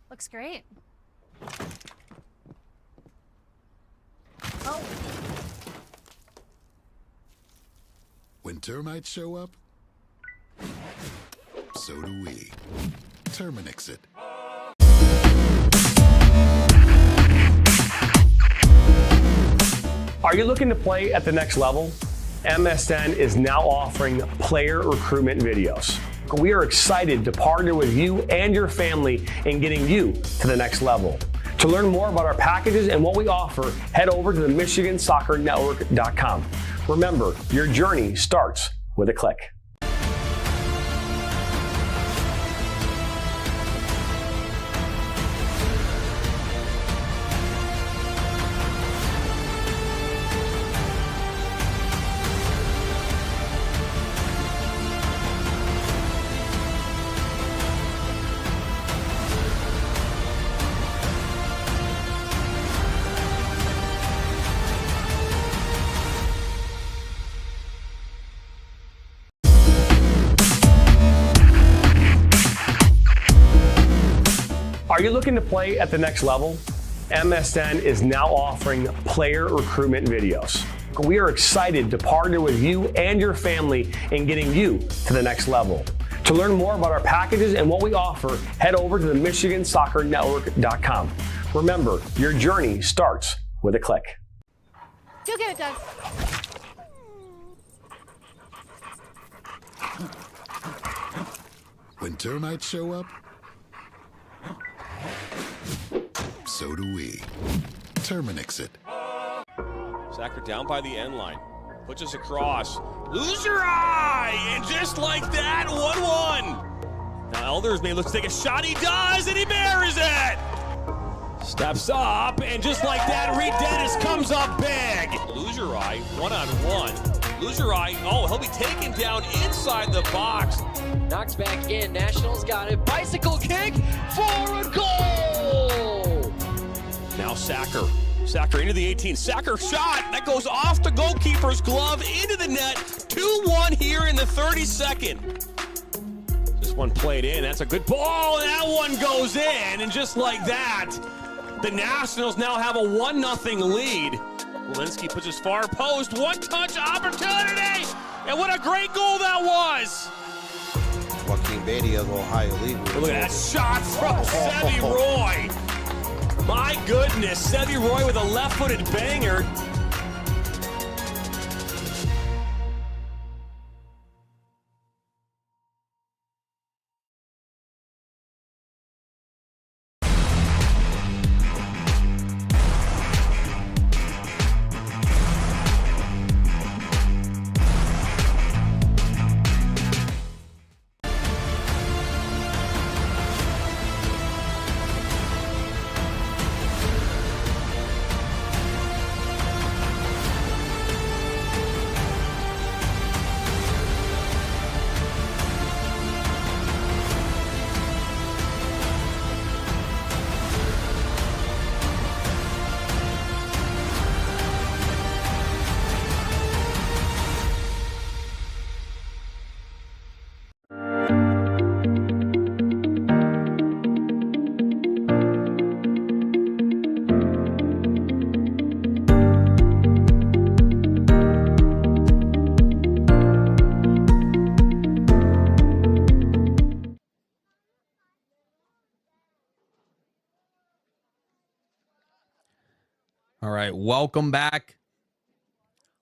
Looks great. When termites show up, so do we. Terminix it. Are you looking to play at the next level? MSN is now offering player recruitment videos. We are excited to partner with you and your family in getting you to the next level. To learn more about our packages and what we offer, head over to the MichiganSoccerNetwork.com. Remember, your journey starts with a click. Are you looking to play at the next level? MSN is now offering player recruitment videos. We are excited to partner with you and your family in getting you to the next level. To learn more about our packages and what we offer, head over to the MichiganSoccerNetwork.com. Remember, your journey starts with a click. Go get it, Doug. When termites show up, so do we. Terminix it. Sacker down by the end line. Puts us across. Loser eye! And just like that, 1-1. Now Elders may look to take a shot. He does, and he buries it! Steps up, and just like that, Reed Dennis comes up big. Loser eye, one-on-one. Loser eye, oh, he'll be taken down inside the box. Knocks back in. Nationals got it. Bicycle kick for a goal! Now Sacker. Sacker into the 18. Sacker shot. That goes off the goalkeeper's glove into the net. 2-1 here in the 32nd. This one played in. That's a good ball. And that one goes in. And just like that, the Nationals now have a 1-0 lead. Walensky puts his far post. One-touch opportunity. And what a great goal that was. Joaquin Beatty of Ohio League. Look at that shot from Sevy Roy. My goodness, Sevy Roy with a left-footed banger. All right, welcome back.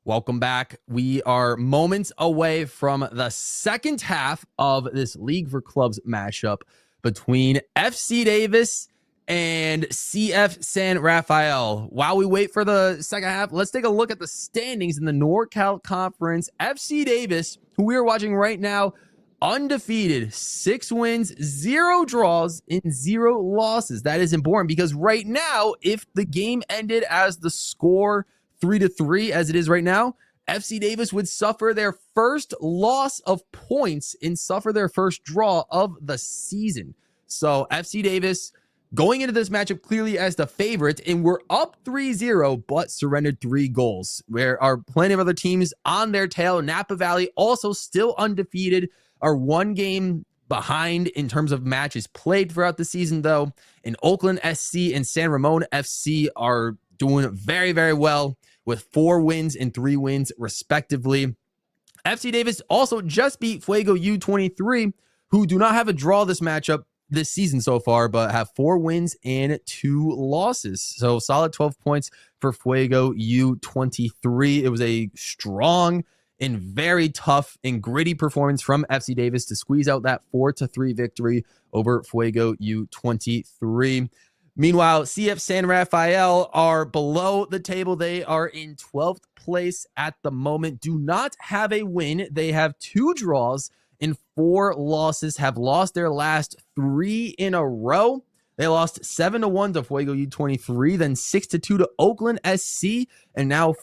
Welcome back. We are moments away from the second half of this League for Clubs matchup between FC Davis and CF San Rafael. While we wait for the second half, let's take a look at the standings in the NorCal Conference. FC Davis, who we are watching right now, undefeated, 6 wins, 0 draws, and 0 losses. That is important because right now, if the game ended as the score 3-3 as it is right now, FC Davis would suffer their first loss of points and suffer their first draw of the season. So FC Davis going into this matchup clearly as the favorite, and we're up 3-0, but surrendered 3 goals. There are plenty of other teams on their tail. Napa Valley also still undefeated, are 1 game behind in terms of matches played throughout the season, though. And Oakland SC and San Ramon FC are doing very, very well with 4 wins and 3 wins, respectively. FC Davis also just beat Fuego U23, who do not have a draw this matchup this season so far, but have 4 wins and 2 losses. So solid 12 points for Fuego U23. It was a strong and very tough and gritty performance from FC Davis to squeeze out that 4-3 victory over Fuego U23. Meanwhile, CF San Rafael are below the table. They are in 12th place at the moment. Do not have a win. They have 2 draws and 4 losses, have lost their last 3 in a row. They lost 7-1 to Fuego U23, then 6-2 to Oakland SC, and now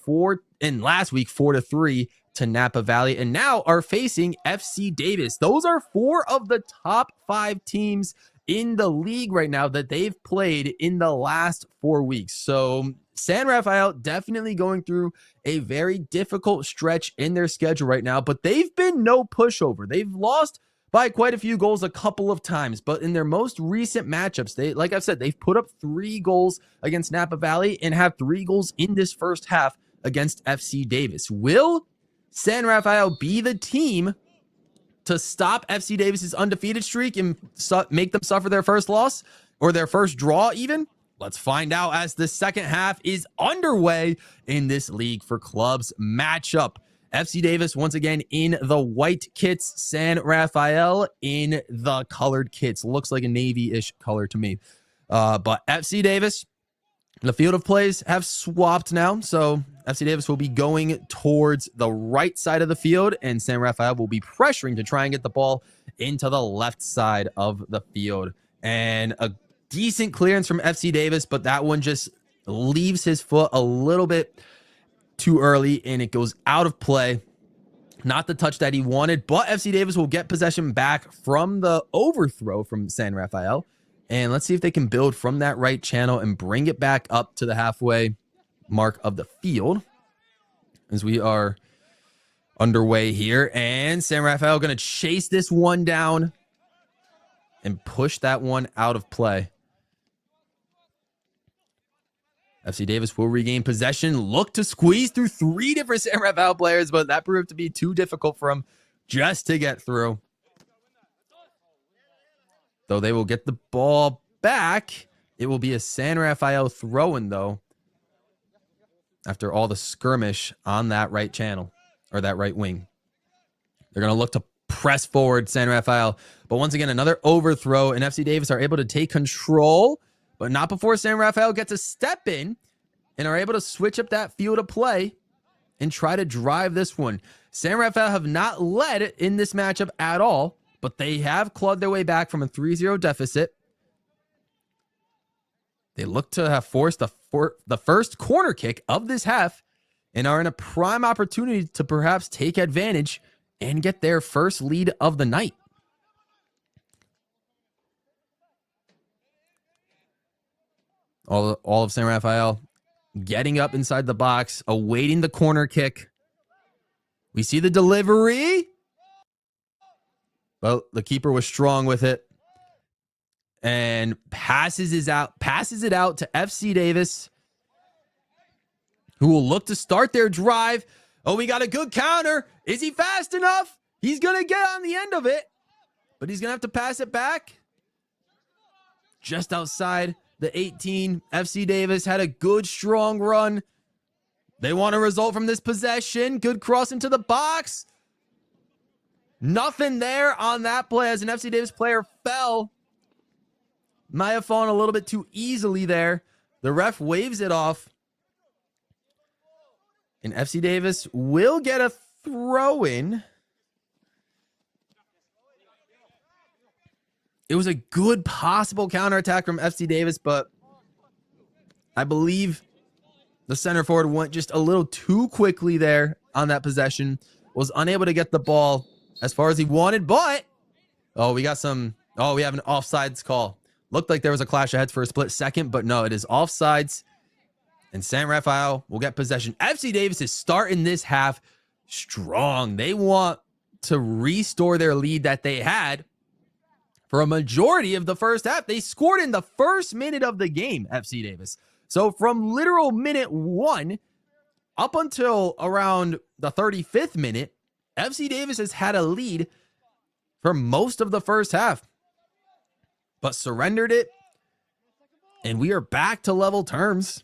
last week 4-3 to Napa Valley, and now are facing FC Davis. Those are 4 of the top 5 teams in the league right now that they've played in the last 4 weeks. So San Rafael definitely going through a very difficult stretch in their schedule right now, but they've been no pushover. They've lost by quite a few goals a couple of times, but in their most recent matchups, like I've said, they've put up 3 goals against Napa Valley and have 3 goals in this first half against FC Davis. Will San Rafael be the team to stop FC Davis's undefeated streak and make them suffer their first loss or their first draw even? Let's find out as the second half is underway in this League for Clubs matchup. FC Davis once again in the white kits, San Rafael in the colored kits. Looks like a navy-ish color to me. But FC Davis, the field of plays have swapped now. So FC Davis will be going towards the right side of the field, and San Rafael will be pressuring to try and get the ball into the left side of the field. And a decent clearance from FC Davis, but that one just leaves his foot a little bit too early, and it goes out of play. Not the touch that he wanted, but FC Davis will get possession back from the overthrow from San Rafael. And let's see if they can build from that right channel and bring it back up to the halfway mark of the field as we are underway here. And San Rafael going to chase this one down and push that one out of play. FC Davis will regain possession, look to squeeze through 3 different San Rafael players, but that proved to be too difficult for him just to get through. Though they will get the ball back. It will be a San Rafael throw-in, though, after all the skirmish on that right channel, or that right wing. They're going to look to press forward San Rafael. But once again, another overthrow, and FC Davis are able to take control, but not before San Rafael gets a step in and are able to switch up that field of play and try to drive this one. San Rafael have not led in this matchup at all, but they have clawed their way back from a 3-0 deficit. They look to have forced the first corner kick of this half and are in a prime opportunity to perhaps take advantage and get their first lead of the night. All of San Rafael getting up inside the box, awaiting the corner kick. We see the delivery. Well, the keeper was strong with it and passes it out to FC Davis, who will look to start their drive. Oh, we got a good counter. Is he fast enough? He's going to get on the end of it, but he's going to have to pass it back. Just outside the 18, FC Davis had a good, strong run. They want a result from this possession. Good cross into the box. Nothing there on that play as an FC Davis player fell. Might have fallen a little bit too easily there. The ref waves it off. And FC Davis will get a throw in. It was a good possible counterattack from FC Davis, but I believe the center forward went just a little too quickly there on that possession. Was unable to get the ball as far as he wanted, but we have an offsides call. Looked like there was a clash of heads for a split second, but no, it is offsides. And San Rafael will get possession. FC Davis is starting this half strong. They want to restore their lead that they had for a majority of the first half. They scored in the first minute of the game, FC Davis. So from literal minute 1 up until around the 35th minute, FC Davis has had a lead for most of the first half, but surrendered it. And we are back to level terms.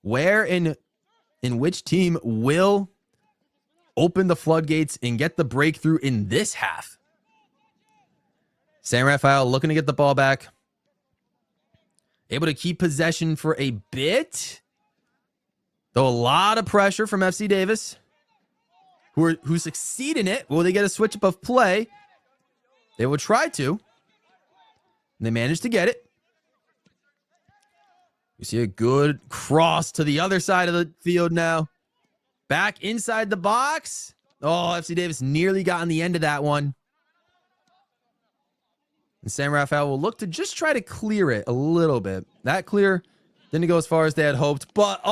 Where in which team will open the floodgates and get the breakthrough in this half? San Rafael looking to get the ball back. Able to keep possession for a bit. Though a lot of pressure from FC Davis, who succeed in it. Will they get a switch up of play? They will try to. And they managed to get it. You see a good cross to the other side of the field now. Back inside the box. Oh, FC Davis nearly got on the end of that one. And San Rafael will look to just try to clear it a little bit. That clear didn't go as far as they had hoped. But,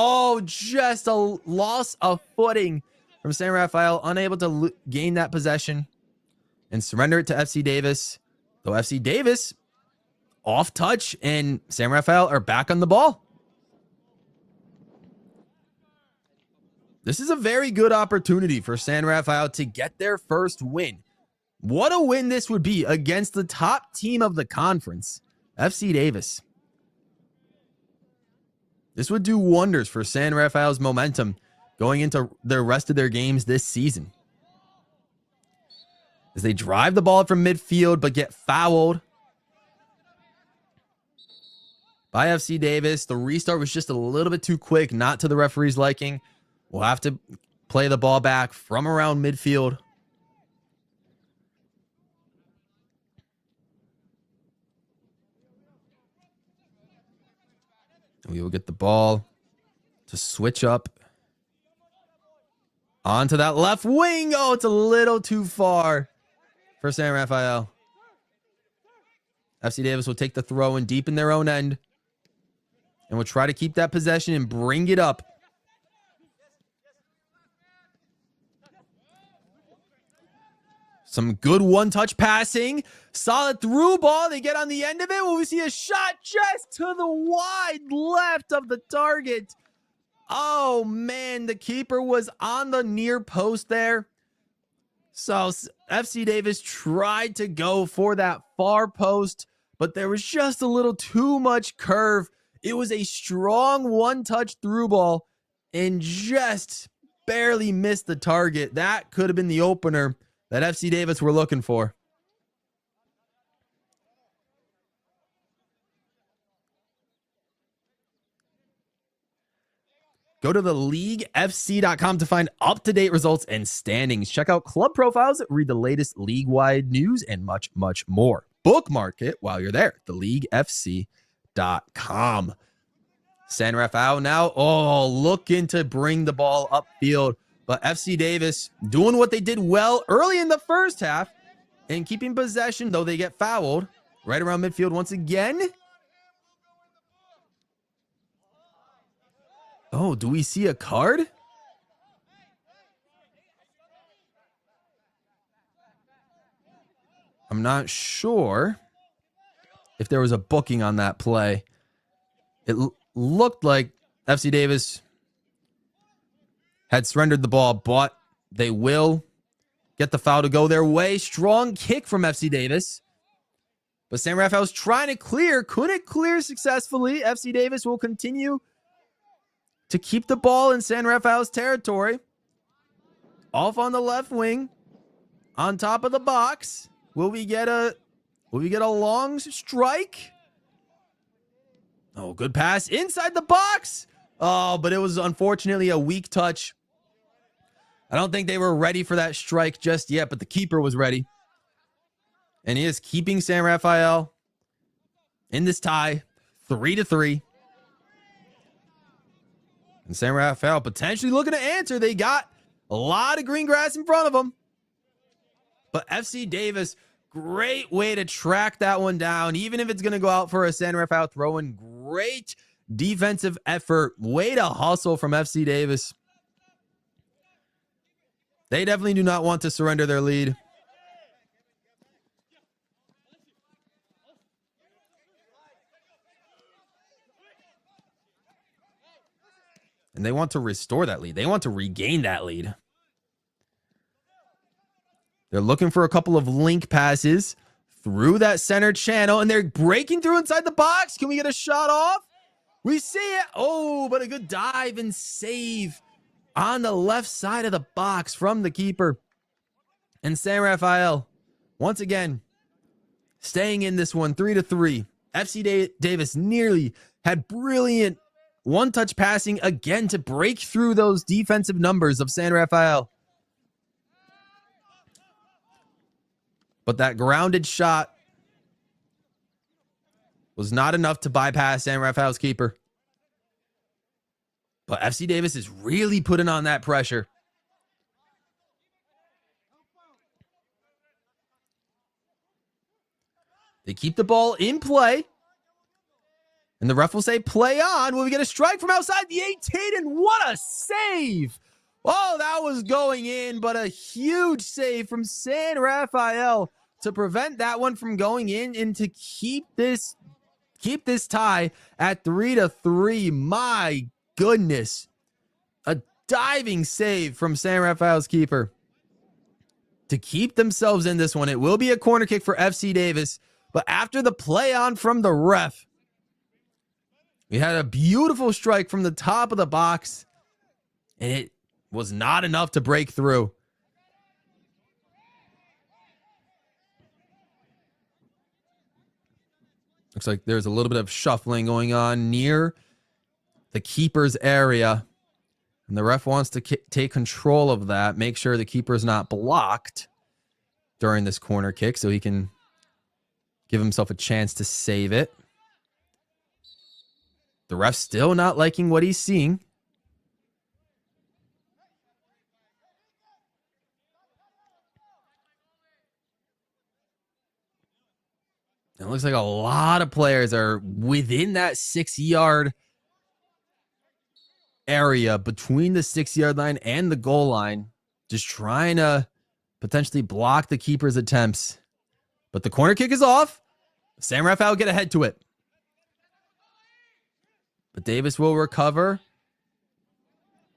just a loss of footing from San Rafael. Unable to gain that possession and surrender it to FC Davis. Though FC Davis off touch and San Rafael are back on the ball. This is a very good opportunity for San Rafael to get their first win. What a win this would be against the top team of the conference, FC Davis. This would do wonders for San Rafael's momentum going into the rest of their games this season. As they drive the ball from midfield but get fouled by FC Davis. The restart was just a little bit too quick, not to the referee's liking. We'll have to play the ball back from around midfield. We will get the ball to switch up onto that left wing. Oh, it's a little too far for San Rafael. FC Davis will take the throw in deep in their own end. And will try to keep that possession and bring it up. Some good one-touch passing. Solid through ball. They get on the end of it. Will we see a shot just to the wide left of the target? Oh, man. The keeper was on the near post there. So FC Davis tried to go for that far post, but there was just a little too much curve. It was a strong one-touch through ball and just barely missed the target. That could have been the opener that FC Davis were looking for. Go to theleaguefc.com to find up-to-date results and standings. Check out club profiles, read the latest league-wide news, and much, much more. Bookmark it while you're there. Theleaguefc.com. San Rafael now, looking to bring the ball upfield. But FC Davis doing what they did well early in the first half and keeping possession, though they get fouled right around midfield once again. Oh, do we see a card? I'm not sure if there was a booking on that play. It looked like FC Davis had surrendered the ball, but they will get the foul to go their way. Strong kick from FC Davis. But San Rafael's trying to clear. Couldn't clear successfully. FC Davis will continue to keep the ball in San Rafael's territory. Off on the left wing. On top of the box. Will we get a Will we get a long strike? Oh, good pass inside the box. Oh, but it was unfortunately a weak touch. I don't think they were ready for that strike just yet, but the keeper was ready. And he is keeping San Rafael in this tie, 3-3. And San Rafael potentially looking to answer. They got a lot of green grass in front of them. But FC Davis, great way to track that one down. Even if it's going to go out for a San Rafael throw-in, great defensive effort. Way to hustle from FC Davis. They definitely do not want to surrender their lead. And they want to restore that lead. They want to regain that lead. They're looking for a couple of link passes through that center channel, and they're breaking through inside the box. Can we get a shot off? We see it. Oh, but a good dive and save on the left side of the box from the keeper. And San Rafael, once again, staying in this one, 3-3. FC Davis nearly had brilliant one-touch passing again to break through those defensive numbers of San Rafael. But that grounded shot was not enough to bypass San Rafael's keeper. But FC Davis is really putting on that pressure. They keep the ball in play. And the ref will say play on. Will we get a strike from outside the 18? And what a save. Oh, that was going in, but a huge save from San Rafael to prevent that one from going in and to keep this tie at 3-3. My goodness. A diving save from San Rafael's keeper to keep themselves in this one. It will be a corner kick for FC Davis, but after the play on from the ref, we had a beautiful strike from the top of the box, and it was not enough to break through. Looks like there's a little bit of shuffling going on near the keeper's area, and the ref wants to take control of that, make sure the keeper is not blocked during this corner kick so he can give himself a chance to save it. The ref's still not liking what he's seeing. It looks like a lot of players are within that 6-yard area between the 6-yard line and the goal line, just trying to potentially block the keeper's attempts. But the corner kick is off. San Rafael get ahead to it. But Davis will recover.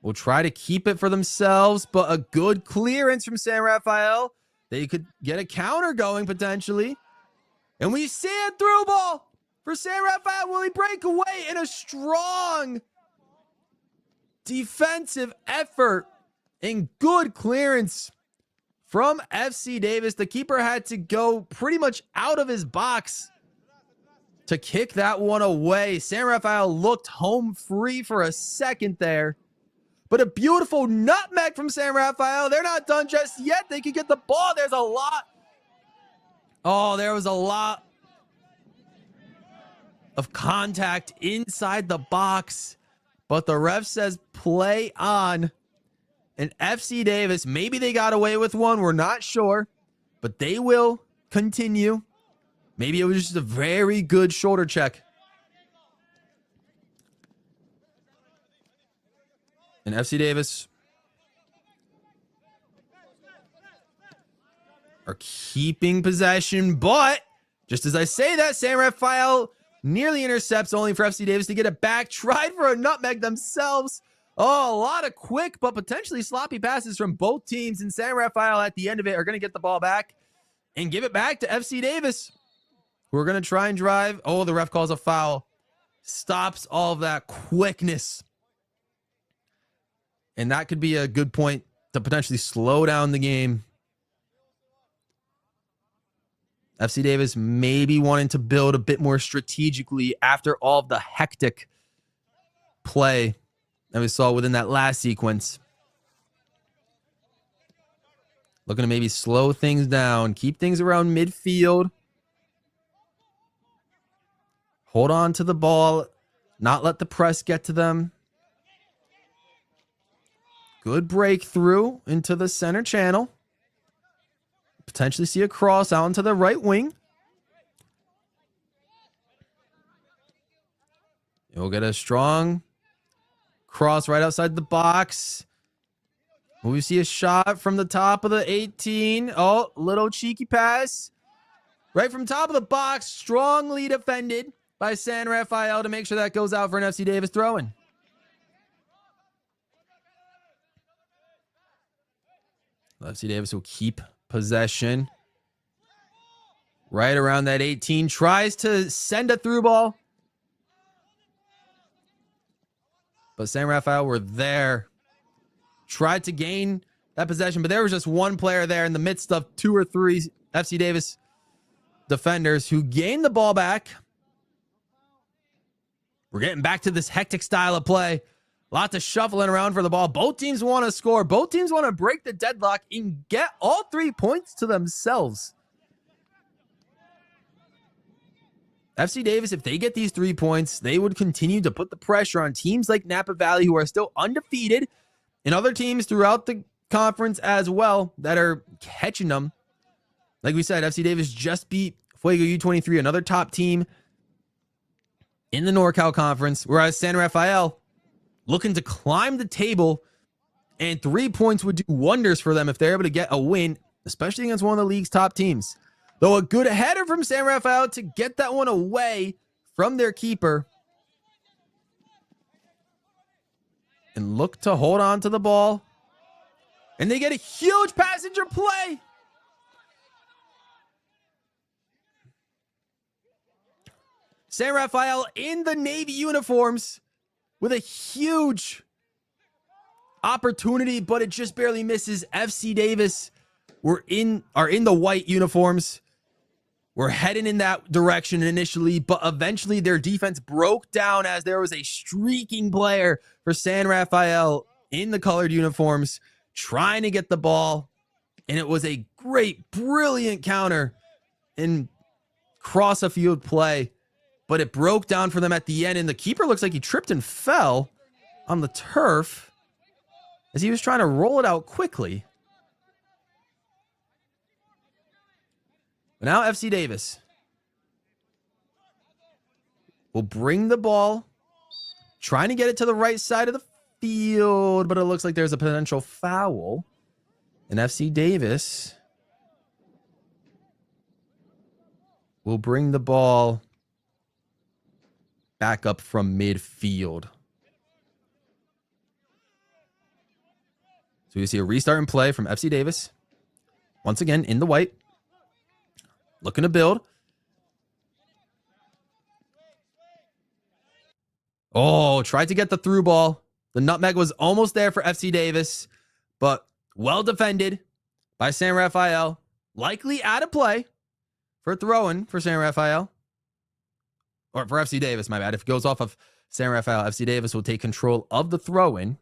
Will try to keep it for themselves, but a good clearance from San Rafael. They could get a counter going potentially. And we see a through ball for San Rafael. Will he break away in a strong defensive effort and good clearance from FC Davis? The keeper had to go pretty much out of his box to kick that one away. San Rafael looked home free for a second there. But a beautiful nutmeg from San Rafael. They're not done just yet. They could get the ball. There's a lot. Oh, there was a lot of contact inside the box. But the ref says play on. And FC Davis, maybe they got away with one. We're not sure. But they will continue. Maybe it was just a very good shoulder check. And FC Davis are keeping possession, but just as I say that, San Rafael nearly intercepts, only for FC Davis to get it back. Tried for a nutmeg themselves. Oh, a lot of quick but potentially sloppy passes from both teams, and San Rafael at the end of it are going to get the ball back and give it back to FC Davis. We're going to try and drive. Oh, the ref calls a foul. Stops all of that quickness. And that could be a good point to potentially slow down the game. FC Davis maybe wanting to build a bit more strategically after all of the hectic play that we saw within that last sequence. Looking to maybe slow things down, keep things around midfield. Hold on to the ball, not let the press get to them. Good breakthrough into the center channel. Potentially see a cross out into the right wing. You'll get a strong cross right outside the box. We see a shot from the top of the 18. Oh, little cheeky pass. Right from top of the box. Strongly defended by San Rafael to make sure that goes out for an FC Davis throw-in. FC Davis will keep possession. Right around that 18. Tries to send a through ball. But San Rafael were there. Tried to gain that possession, but there was just one player there in the midst of 2 or 3 FC Davis defenders who gained the ball back. We're getting back to this hectic style of play. Lots of shuffling around for the ball. Both teams want to score. Both teams want to break the deadlock and get all 3 points to themselves. FC Davis, if they get these 3 points, they would continue to put the pressure on teams like Napa Valley, who are still undefeated, and other teams throughout the conference as well that are catching them. Like we said, FC Davis just beat Fuego U23, another top team in the NorCal Conference, whereas San Rafael looking to climb the table, and 3 points would do wonders for them if they're able to get a win, especially against one of the league's top teams. Though a good header from San Rafael to get that one away from their keeper. And look to hold on to the ball. And they get a huge passenger play. San Rafael in the Navy uniforms with a huge opportunity, but it just barely misses. FC Davis are in the white uniforms. We're heading in that direction initially, but eventually their defense broke down as there was a streaking player for San Rafael in the colored uniforms trying to get the ball. And it was a great, brilliant counter in cross a field play, but it broke down for them at the end. And the keeper looks like he tripped and fell on the turf as he was trying to roll it out quickly. But now FC Davis will bring the ball, trying to get it to the right side of the field, but it looks like there's a potential foul. And FC Davis will bring the ball back up from midfield. So you see a restart in play from FC Davis. Once again, in the white. Looking to build. Oh, tried to get the through ball. The nutmeg was almost there for FC Davis, but well defended by San Rafael. Likely out of play for throw-in for San Rafael. Or for FC Davis, my bad. If it goes off of San Rafael, FC Davis will take control of the throw-in.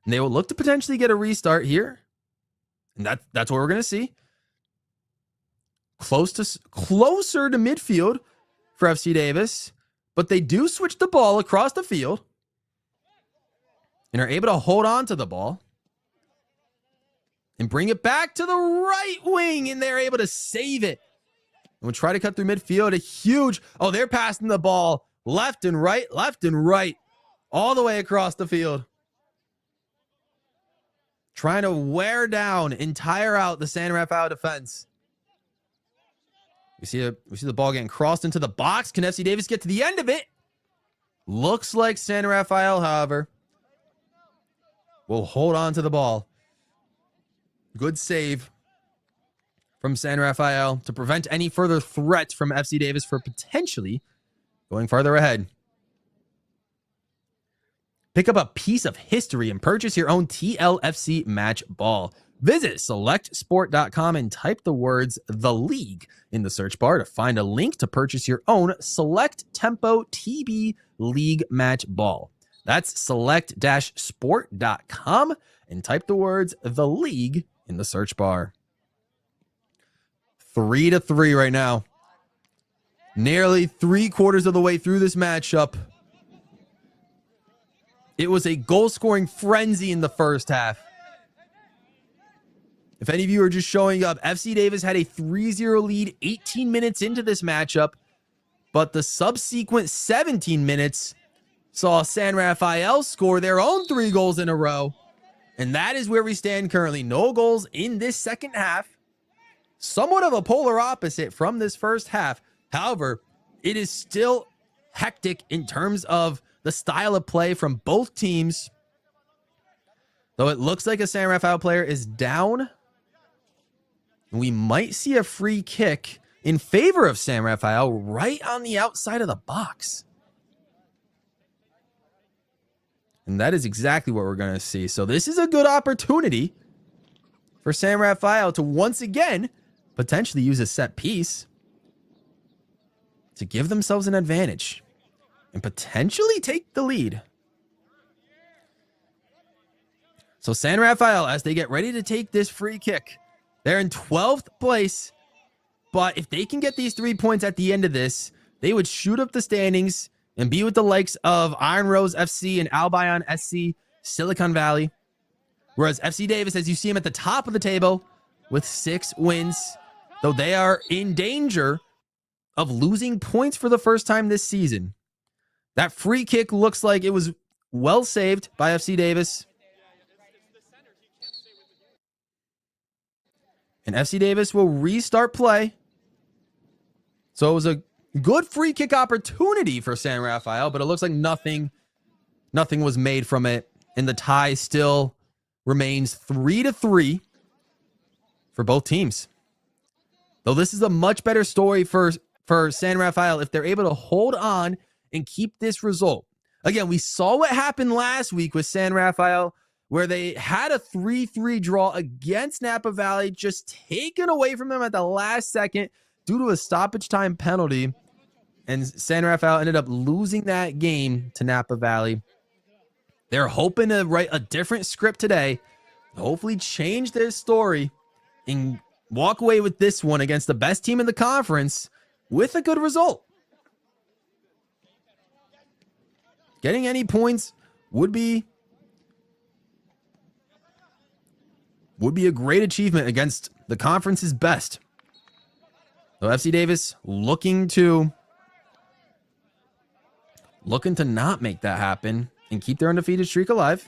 And they will look to potentially get a restart here. And that's what we're going to see. Closer to midfield for FC Davis, but they do switch the ball across the field and are able to hold on to the ball and bring it back to the right wing, and they're able to save it. And we'll try to cut through midfield. A huge, they're passing the ball left and right, all the way across the field. Trying to wear down and tire out the San Rafael defense. We see the ball getting crossed into the box. Can FC Davis get to the end of it? Looks like San Rafael, however, will hold on to the ball. Good save from San Rafael to prevent any further threat from FC Davis for potentially going farther ahead. Pick up a piece of history and purchase your own TLFC match ball. Visit selectsport.com and type the words "The League" in the search bar to find a link to purchase your own Select Tempo TB League Match Ball. That's select-sport.com and type the words "The League" in the search bar. 3-3 right now. Nearly 3/4 of the way through this matchup. It was a goal-scoring frenzy in the first half. If any of you are just showing up, FC Davis had a 3-0 lead 18 minutes into this matchup, but the subsequent 17 minutes saw San Rafael score their own 3 goals in a row, and that is where we stand currently. No goals in this second half. Somewhat of a polar opposite from this first half. However, it is still hectic in terms of the style of play from both teams. Though it looks like a San Rafael player is down. We might see a free kick in favor of San Rafael right on the outside of the box. And that is exactly what we're going to see. So this is a good opportunity for San Rafael to once again potentially use a set piece to give themselves an advantage and potentially take the lead. So San Rafael, as they get ready to take this free kick, they're in 12th place, but if they can get these 3 points at the end of this, they would shoot up the standings and be with the likes of Iron Rose FC and Albion SC, Silicon Valley. Whereas FC Davis, as you see them at the top of the table with 6 wins, though they are in danger of losing points for the first time this season. That free kick looks like it was well saved by FC Davis. And FC Davis will restart play. So it was a good free kick opportunity for San Rafael, but it looks like nothing was made from it. And the tie still remains 3-3 for both teams. Though this is a much better story for San Rafael if they're able to hold on and keep this result. Again, we saw what happened last week with San Rafael, where they had a 3-3 draw against Napa Valley, just taken away from them at the last second due to a stoppage time penalty. And San Rafael ended up losing that game to Napa Valley. They're hoping to write a different script today, hopefully change their story, and walk away with this one against the best team in the conference with a good result. Getting any points would be a great achievement against the conference's best. So FC Davis looking to not make that happen and keep their undefeated streak alive.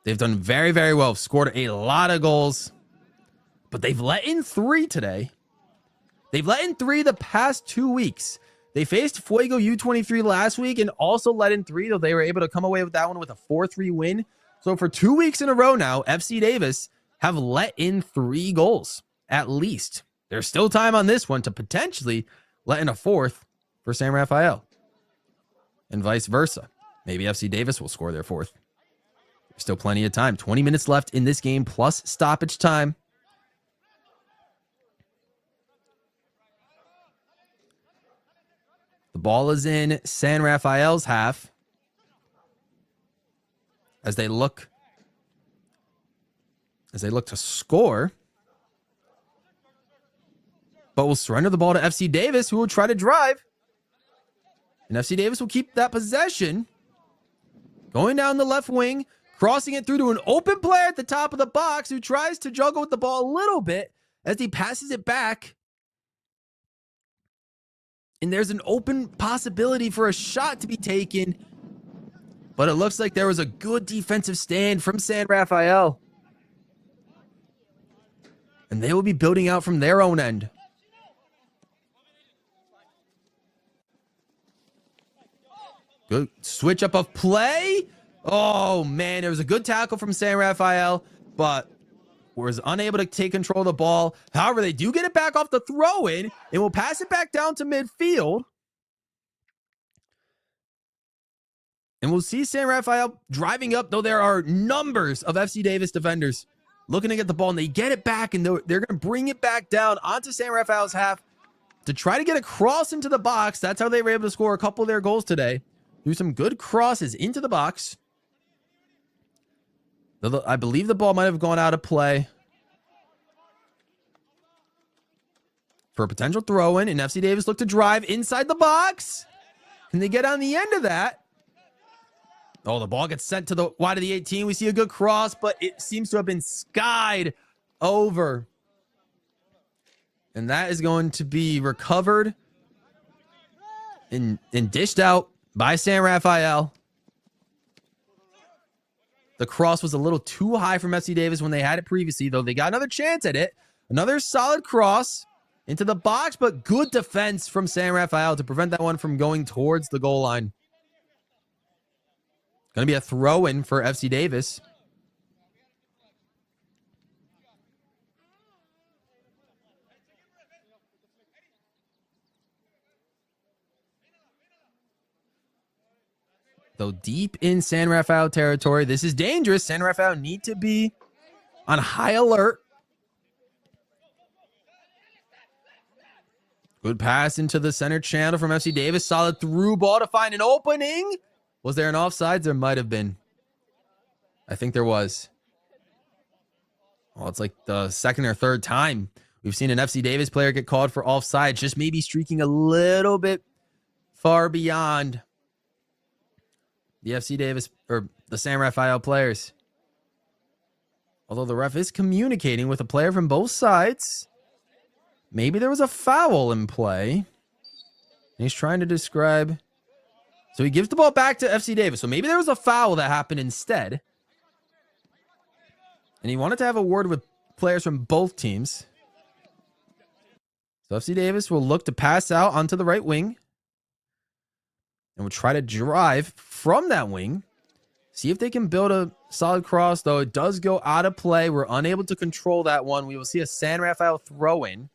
They've done very, very well. Scored a lot of goals, but they've let in 3 today. They've let in 3 the past 2 weeks. They faced Fuego U23 last week and also let in 3, though they were able to come away with that one with a 4-3 win. So for 2 weeks in a row now, FC Davis have let in 3 goals, at least. There's still time on this one to potentially let in a 4th for San Rafael. And vice versa. Maybe FC Davis will score their 4th. There's still plenty of time. 20 minutes left in this game, plus stoppage time. The ball is in San Rafael's half. As they look to score. But will surrender the ball to FC Davis, who will try to drive. And FC Davis will keep that possession. Going down the left wing, crossing it through to an open player at the top of the box who tries to juggle with the ball a little bit as he passes it back. And there's an open possibility for a shot to be taken. But it looks like there was a good defensive stand from San Rafael. And they will be building out from their own end. Good switch up of play. Oh, man, there was a good tackle from San Rafael, but was unable to take control of the ball. However, they do get it back off the throw-in and will pass it back down to midfield. And we'll see San Rafael driving up, though there are numbers of FC Davis defenders looking to get the ball, and they get it back, and they're going to bring it back down onto San Rafael's half to try to get a cross into the box. That's how they were able to score a couple of their goals today, through some good crosses into the box. I believe the ball might have gone out of play for a potential throw-in, and FC Davis looked to drive inside the box. Can they get on the end of that? Oh, the ball gets sent to the wide of the 18. We see a good cross, but it seems to have been skied over. And that is going to be recovered and dished out by San Rafael. The cross was a little too high from FC Davis when they had it previously, though they got another chance at it. Another solid cross into the box, but good defense from San Rafael to prevent that one from going towards the goal line. Going to be a throw-in for FC Davis. Though deep in San Rafael territory, this is dangerous. San Rafael need to be on high alert. Good pass into the center channel from FC Davis. Solid through ball to find an opening. Was there an offsides? There might have been. I think there was. Well, it's like the second or third time we've seen an FC Davis player get called for offsides, just maybe streaking a little bit far beyond the FC Davis or the San Rafael players. Although the ref is communicating with a player from both sides. Maybe there was a foul in play. And he's trying to describe. So he gives the ball back to FC Davis. So maybe there was a foul that happened instead. And he wanted to have a word with players from both teams. So FC Davis will look to pass out onto the right wing. And will try to drive from that wing. See if they can build a solid cross, though it does go out of play. We're unable to control that one. We will see a San Rafael throw in.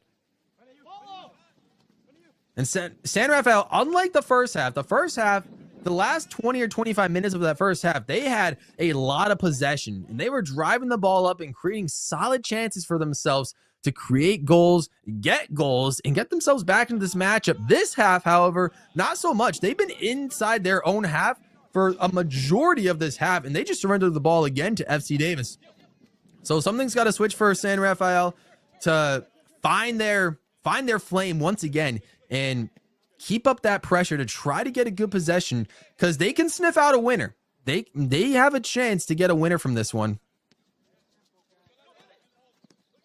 And San Rafael, unlike the first half, the last 20 or 25 minutes of that first half, they had a lot of possession. And they were driving the ball up and creating solid chances for themselves to create goals, and get themselves back into this matchup. This half, however, not so much. They've been inside their own half for a majority of this half, and they just surrendered the ball again to FC Davis. So something's got to switch for San Rafael to find their flame once again and keep up that pressure to try to get a good possession, because they can sniff out a winner. They have a chance to get a winner from this one.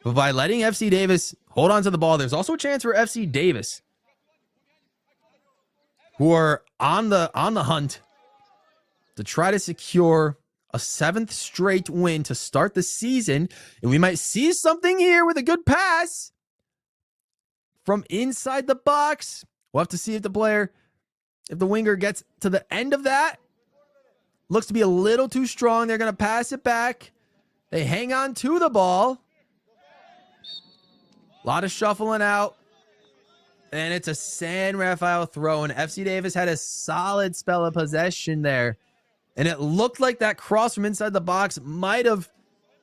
But by letting FC Davis hold on to the ball, there's also a chance for FC Davis, who are on the hunt to try to secure a 7th straight win to start the season. And we might see something here with a good pass from inside the box. We'll have to see if the winger gets to the end of that. Looks to be a little too strong. They're going to pass it back. They hang on to the ball. A lot of shuffling out. And it's a San Rafael throw. And FC Davis had a solid spell of possession there. And it looked like that cross from inside the box might have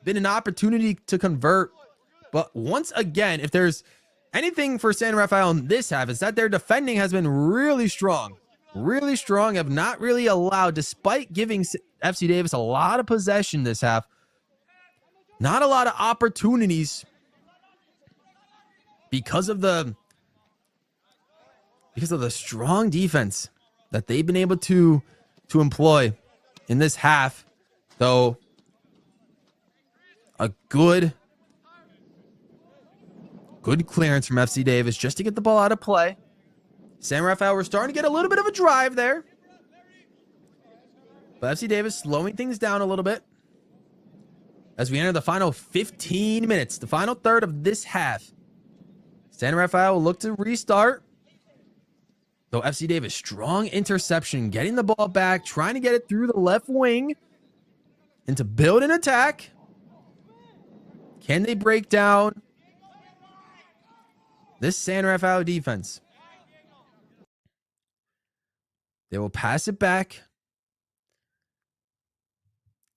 been an opportunity to convert. But once again, if there's anything for San Rafael in this half, is that their defending has been really strong. Really strong. Have not really allowed, despite giving FC Davis a lot of possession this half, not a lot of opportunities because of the strong defense that they've been able to employ in this half. Though a good clearance from FC Davis just to get the ball out of play. San Rafael, we're starting to get a little bit of a drive there. But FC Davis slowing things down a little bit as we enter the final 15 minutes, the final third of this half. San Rafael will look to restart. Though FC Davis, strong interception, getting the ball back, trying to get it through the left wing and to build an attack. Can they break down this San Rafael defense? They will pass it back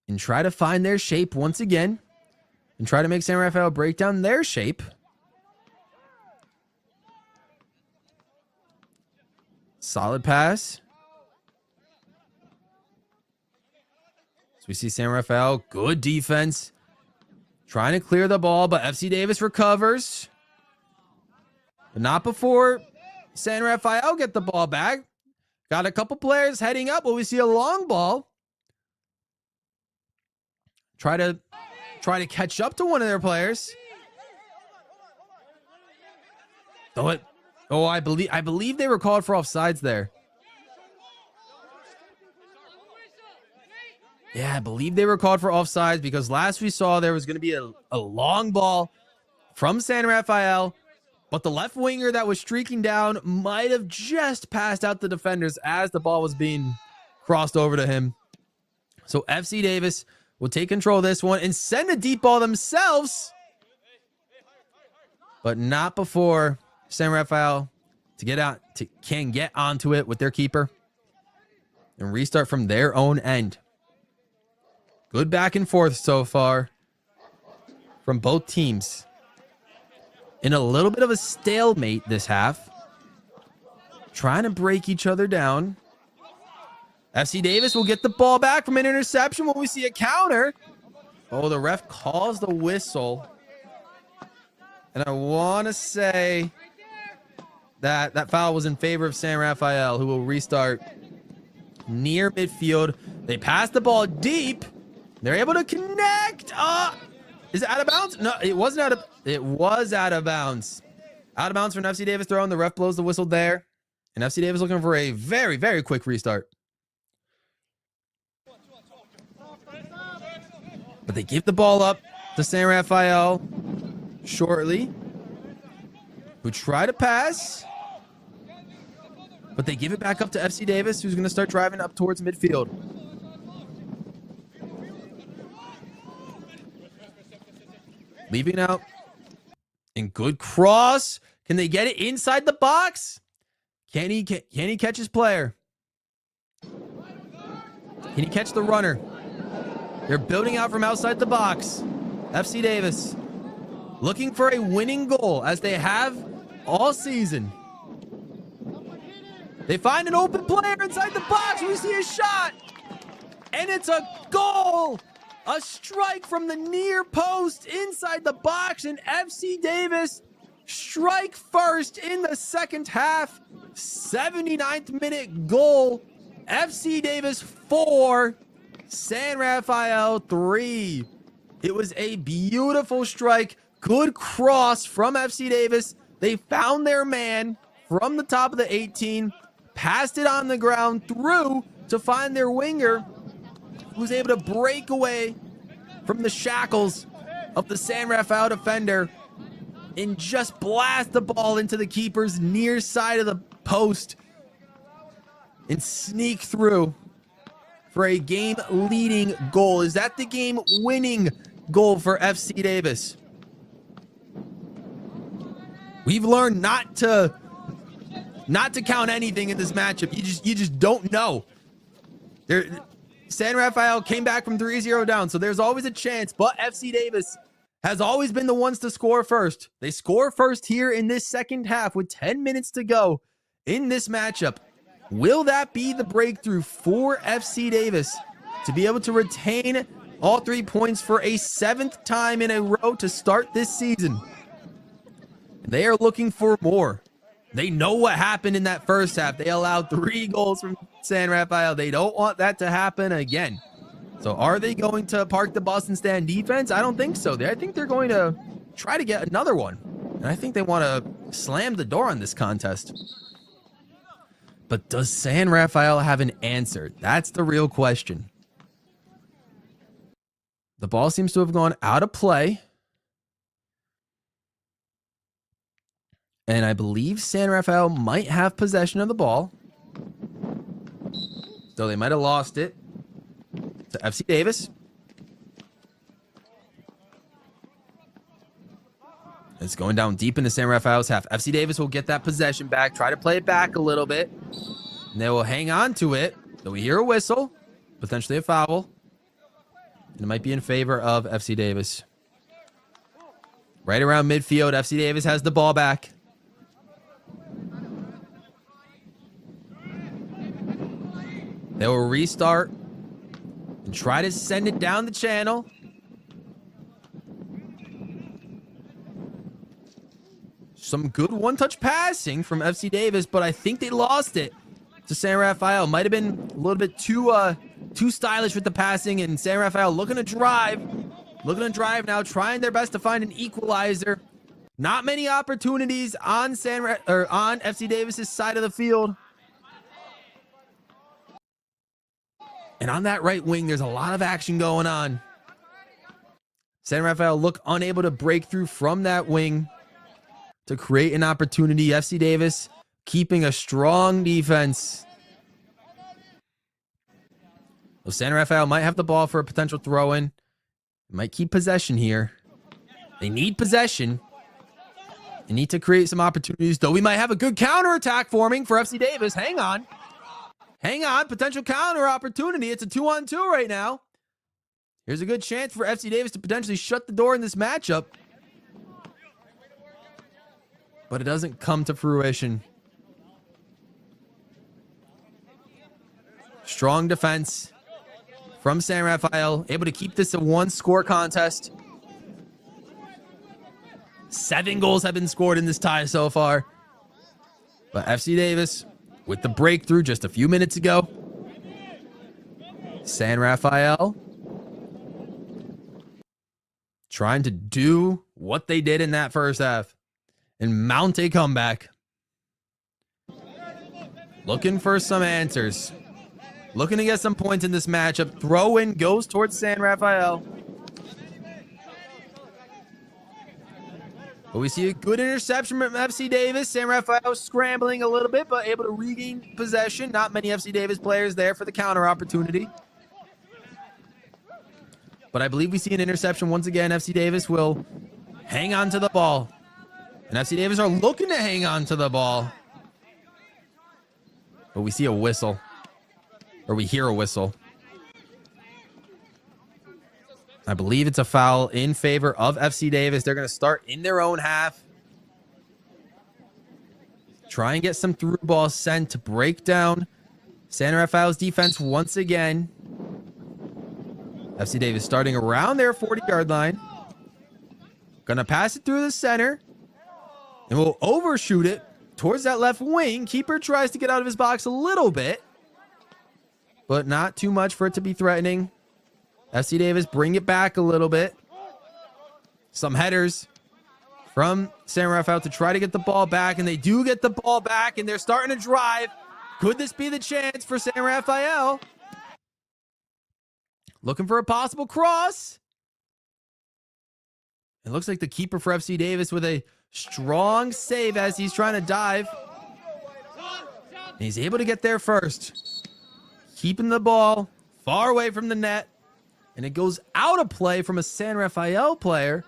and try to find their shape once again and try to make San Rafael break down their shape. Solid pass. So we see San Rafael, good defense. Trying to clear the ball, but FC Davis recovers. But not before San Rafael get the ball back. Got a couple players heading up, but we see a long ball. Try to catch up to one of their players. I believe they were called for offsides there. Yeah, I believe they were called for offsides because last we saw there was going to be a long ball from San Rafael, but the left winger that was streaking down might have just passed out the defenders as the ball was being crossed over to him. So FC Davis will take control of this one and send a deep ball themselves, but not before San Rafael can get onto it with their keeper and restart from their own end. Good back and forth so far from both teams. In a little bit of a stalemate this half. Trying to break each other down. FC Davis will get the ball back from an interception when we see a counter. Oh, the ref calls the whistle. And I want to say that foul was in favor of San Rafael, who will restart near midfield. They pass the ball deep. They're able to connect. Is it out of bounds? No, it wasn't it was out of bounds. Out of bounds for an FC Davis throw, and the ref blows the whistle there. And FC Davis looking for a very, very quick restart. But they give the ball up to San Rafael shortly, who try to pass. But they give it back up to FC Davis, who's going to start driving up towards midfield. Leaving out. And good cross. Can they get it inside the box? Can he catch his player? Can he catch the runner? They're building out from outside the box. FC Davis looking for a winning goal as they have all season. They find an open player inside the box. We see a shot. And it's a goal. A strike from the near post inside the box. And FC Davis strike first in the second half. 79th minute goal. FC Davis 4. San Rafael 3. It was a beautiful strike. Good cross from FC Davis. They found their man from the top of the 18. Passed it on the ground through to find their winger, who's able to break away from the shackles of the San Rafael defender and just blast the ball into the keeper's near side of the post and sneak through for a game-leading goal. Is that the game-winning goal for FC Davis? We've learned not to count anything in this matchup. You just don't know. San Rafael came back from 3-0 down, so there's always a chance, but FC Davis has always been the ones to score first. They score first here in this second half with 10 minutes to go in this matchup. Will that be the breakthrough for FC Davis to be able to retain all 3 points for a 7th time in a row to start this season? They are looking for more. They know what happened in that first half. They allowed 3 goals from San Rafael. They don't want that to happen again. So are they going to park the bus and stand defense? I don't think so. I think they're going to try to get another one. And I think they want to slam the door on this contest. But does San Rafael have an answer? That's the real question. The ball seems to have gone out of play. And I believe San Rafael might have possession of the ball. So they might have lost it to FC Davis. It's going down deep into San Rafael's half. FC Davis will get that possession back, try to play it back a little bit. And they will hang on to it. So we hear a whistle, potentially a foul. And it might be in favor of FC Davis. Right around midfield, FC Davis has the ball back. They will restart and try to send it down the channel. Some good one-touch passing from FC Davis, but I think they lost it to San Rafael. Might have been a little bit too stylish with the passing, and San Rafael looking to drive now, trying their best to find an equalizer. Not many opportunities on on FC Davis's side of the field. And on that right wing, there's a lot of action going on. San Rafael look unable to break through from that wing to create an opportunity. FC Davis keeping a strong defense. Well, San Rafael might have the ball for a potential throw-in. Might keep possession here. They need possession. They need to create some opportunities, though we might have a good counterattack forming for FC Davis. Hang on. Hang on. Potential counter opportunity. It's a 2-on-2 right now. Here's a good chance for FC Davis to potentially shut the door in this matchup. But it doesn't come to fruition. Strong defense from San Rafael, able to keep this a one-score contest. 7 goals have been scored in this tie so far. But FC Davis with the breakthrough just a few minutes ago. San Rafael trying to do what they did in that first half and mount a comeback. Looking for some answers. Looking to get some points in this matchup. Throw in goes towards San Rafael. But we see a good interception from FC Davis. San Rafael scrambling a little bit, but able to regain possession. Not many FC Davis players there for the counter opportunity. But I believe we see an interception once again. FC Davis will hang on to the ball. And FC Davis are looking to hang on to the ball. But we see a whistle. Or we hear a whistle. I believe it's a foul in favor of FC Davis. They're going to start in their own half. Try and get some through ball sent to break down San Rafael's defense once again. FC Davis starting around their 40-yard line. Going to pass it through the center. And we'll overshoot it towards that left wing. Keeper tries to get out of his box a little bit, but not too much for it to be threatening. FC Davis bring it back a little bit. Some headers from San Rafael to try to get the ball back, and they do get the ball back, and they're starting to drive. Could this be the chance for San Rafael? Looking for a possible cross. It looks like the keeper for FC Davis with a strong save as he's trying to dive. And he's able to get there first. Keeping the ball far away from the net. And it goes out of play from a San Rafael player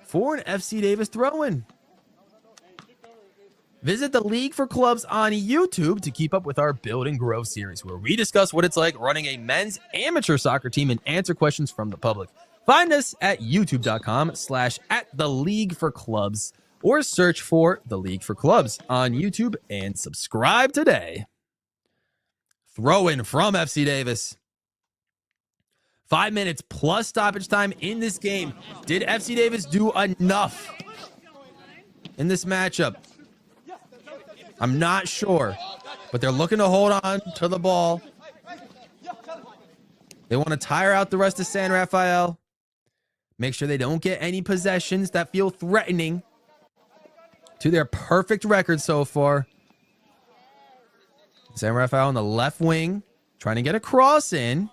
for an FC Davis throw-in. Visit the League for Clubs on YouTube to keep up with our Build and Grow series, where we discuss what it's like running a men's amateur soccer team and answer questions from the public. Find us at youtube.com/@theleagueforclubs or search for The League for Clubs on YouTube and subscribe today. Throw-in from FC Davis. 5 minutes plus stoppage time in this game. Did FC Davis do enough in this matchup? I'm not sure, but they're looking to hold on to the ball. They want to tire out the rest of San Rafael. Make sure they don't get any possessions that feel threatening to their perfect record so far. San Rafael on the left wing, trying to get a cross in.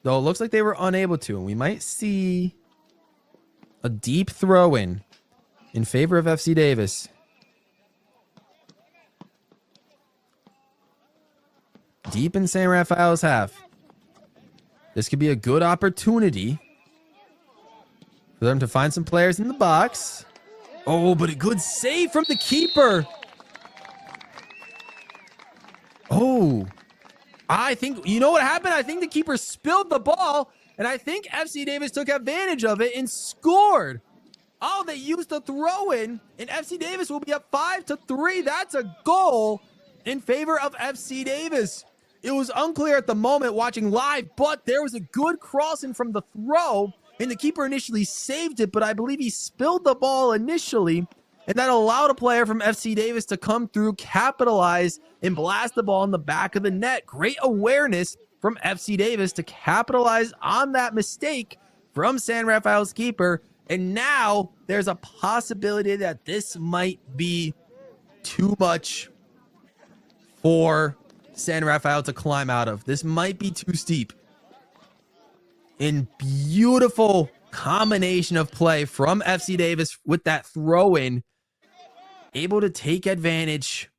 Though it looks like they were unable to. And we might see a deep throw-in in favor of FC Davis. Deep in San Rafael's half. This could be a good opportunity for them to find some players in the box. Oh, but a good save from the keeper. Oh, I think, you know what happened? I think the keeper spilled the ball, and I think FC Davis took advantage of it and scored. Oh, they used the throw-in, and FC Davis will be up 5-3. That's a goal in favor of FC Davis. It was unclear at the moment watching live, but there was a good crossing from the throw, and the keeper initially saved it, but I believe he spilled the ball initially, and that allowed a player from FC Davis to come through, capitalize, and blast the ball in the back of the net. Great awareness from FC Davis to capitalize on that mistake from San Rafael's keeper. And now there's a possibility that this might be too much for San Rafael to climb out of. This might be too steep. In beautiful combination of play from FC Davis with that throw-in, able to take advantage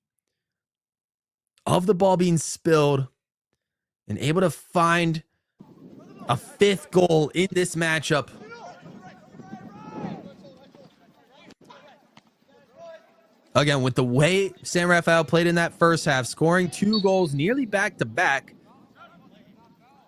of the ball being spilled and able to find a 5th goal in this matchup. Again, with the way San Rafael played in that first half, scoring 2 goals nearly back to back,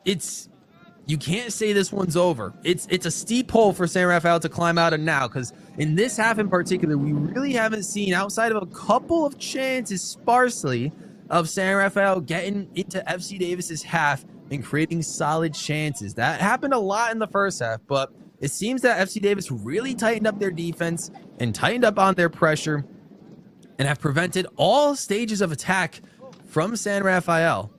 you can't say this one's over. It's a steep hole for San Rafael to climb out of now, because in this half in particular, we really haven't seen, outside of a couple of chances sparsely, of San Rafael getting into FC Davis's half and creating solid chances. That happened a lot in the first half, but it seems that FC Davis really tightened up their defense and tightened up on their pressure and have prevented all stages of attack from San Rafael.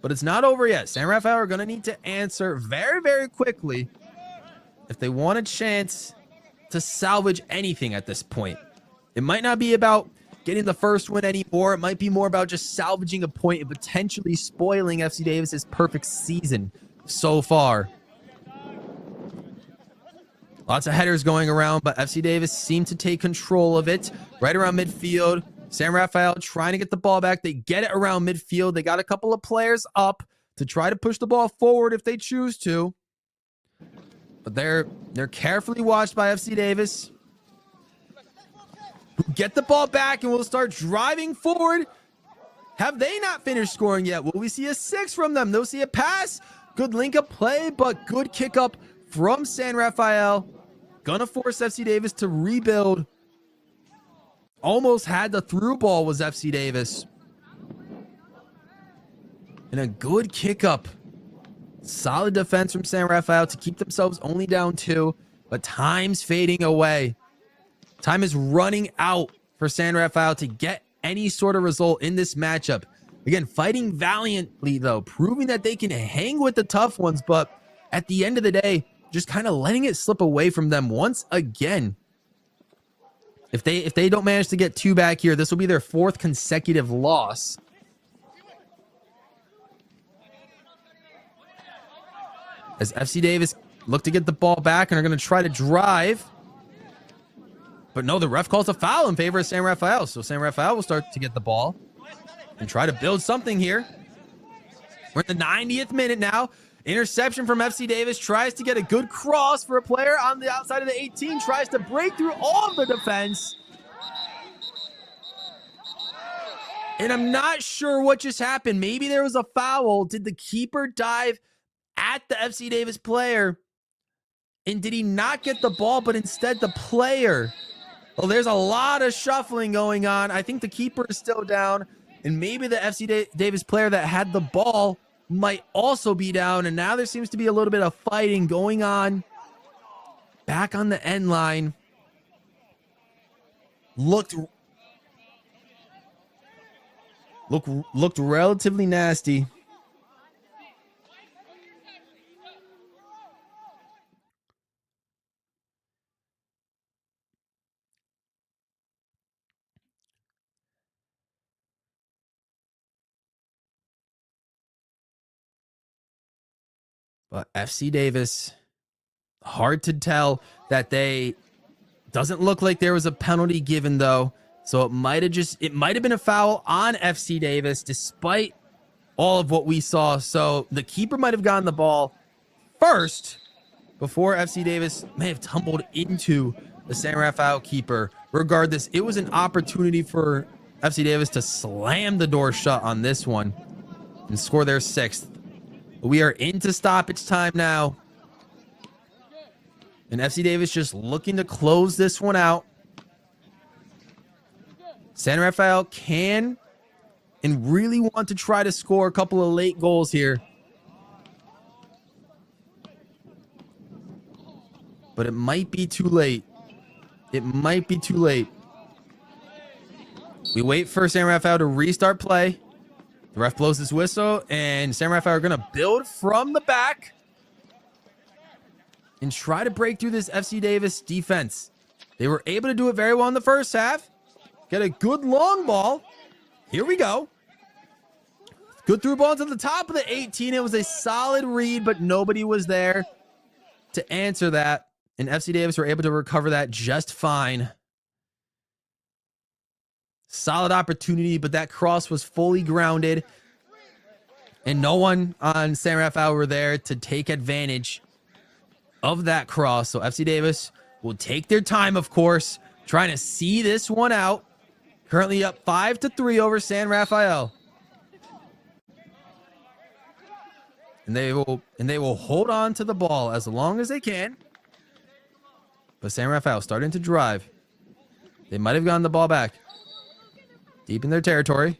But it's not over yet. San Rafael are going to need to answer very, very quickly if they want a chance to salvage anything at this point. It might not be about getting the first win anymore. It might be more about just salvaging a point and potentially spoiling FC Davis's perfect season so far. Lots of headers going around, but FC Davis seemed to take control of it right around midfield. San Rafael trying to get the ball back. They get it around midfield. They got a couple of players up to try to push the ball forward if they choose to. But they're carefully watched by FC Davis, who get the ball back and will start driving forward. Have they not finished scoring yet? Will we see a 6 from them? They'll see a pass. Good link-up play, but good kick-up from San Rafael. Gonna force FC Davis to rebuild. Almost had the through ball was FC Davis. And a good kick up. Solid defense from San Rafael to keep themselves only down 2. But time's fading away. Time is running out for San Rafael to get any sort of result in this matchup. Again, fighting valiantly though. Proving that they can hang with the tough ones. But at the end of the day, just kind of letting it slip away from them once again. If they don't manage to get 2 back here, this will be their 4th consecutive loss. As FC Davis look to get the ball back and are going to try to drive. But no, the ref calls a foul in favor of San Rafael. So San Rafael will start to get the ball and try to build something here. We're in the 90th minute now. Interception from FC Davis, tries to get a good cross for a player on the outside of the 18, tries to break through all of the defense. And I'm not sure what just happened. Maybe there was a foul. Did the keeper dive at the FC Davis player? And did he not get the ball, but instead the player? Well, there's a lot of shuffling going on. I think the keeper is still down, and maybe the FC Davis player that had the ball might also be down, and now there seems to be a little bit of fighting going on back on the end line. Looked relatively nasty. But FC Davis, hard to tell that doesn't look like there was a penalty given though. So it might have been a foul on FC Davis despite all of what we saw. So the keeper might have gotten the ball first before FC Davis may have tumbled into the San Rafael keeper. Regardless, it was an opportunity for FC Davis to slam the door shut on this one and score their 6th. We are into stoppage time now. And FC Davis just looking to close this one out. San Rafael can and really want to try to score a couple of late goals here. But it might be too late. It might be too late. We wait for San Rafael to restart play. The ref blows his whistle, and San Rafael are going to build from the back and try to break through this FC Davis defense. They were able to do it very well in the first half. Get a good long ball. Here we go. Good through ball to the top of the 18. It was a solid read, but nobody was there to answer that. And FC Davis were able to recover that just fine. Solid opportunity, but that cross was fully grounded. And no one on San Rafael were there to take advantage of that cross. So FC Davis will take their time, of course, trying to see this one out. Currently up 5-3 over San Rafael. And they will hold on to the ball as long as they can. But San Rafael starting to drive. They might have gotten the ball back. Deep in their territory.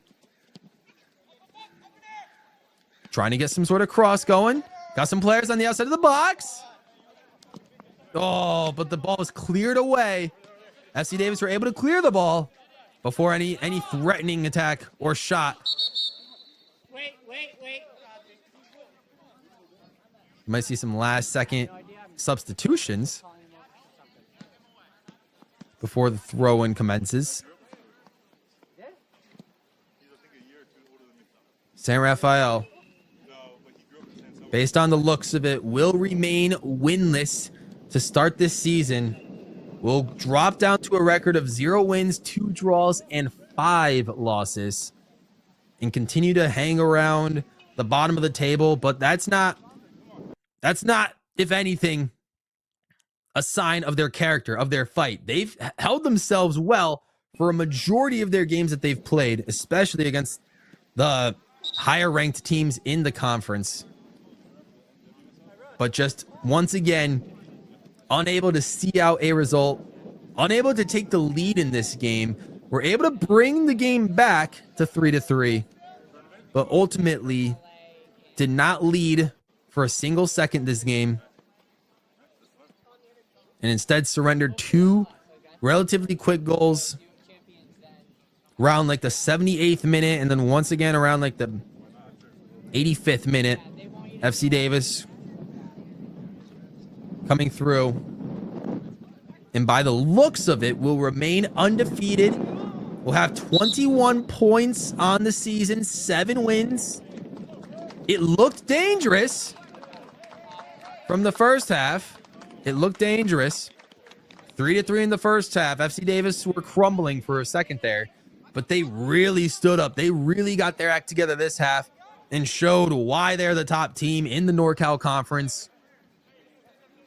Trying to get some sort of cross going. Got some players on the outside of the box. Oh, but the ball was cleared away. FC Davis were able to clear the ball before any threatening attack or shot. Wait. You might see some last-second substitutions before the throw-in commences. San Rafael, based on the looks of it, will remain winless to start this season. Will drop down to a record of 0 wins, 2 draws, and 5 losses, and continue to hang around the bottom of the table. But that's not, if anything, a sign of their character, of their fight. They've held themselves well for a majority of their games that they've played, especially against the higher ranked teams in the conference. But just once again, unable to see out a result, unable to take the lead in this game. We're able to bring the game back to 3-3, but ultimately did not lead for a single second this game, and instead surrendered 2 relatively quick goals around like the 78th minute, and then once again around like the 85th minute. FC Davis coming through, and by the looks of it, will remain undefeated. We'll have 21 points on the season, 7 wins. It looked dangerous from the first half. It looked dangerous. 3-3 in the first half. FC Davis were crumbling for a second there, but they really stood up. They really got their act together this half and showed why they're the top team in the NorCal Conference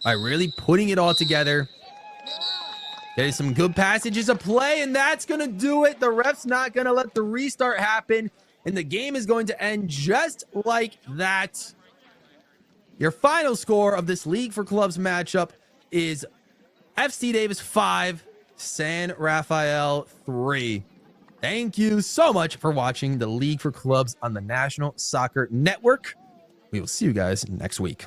by really putting it all together. Getting some good passages of play, and that's going to do it. The ref's not going to let the restart happen, and the game is going to end just like that. Your final score of this League for Clubs matchup is FC Davis 5, San Rafael 3. Thank you so much for watching the League for Clubs on the National Soccer Network. We will see you guys next week.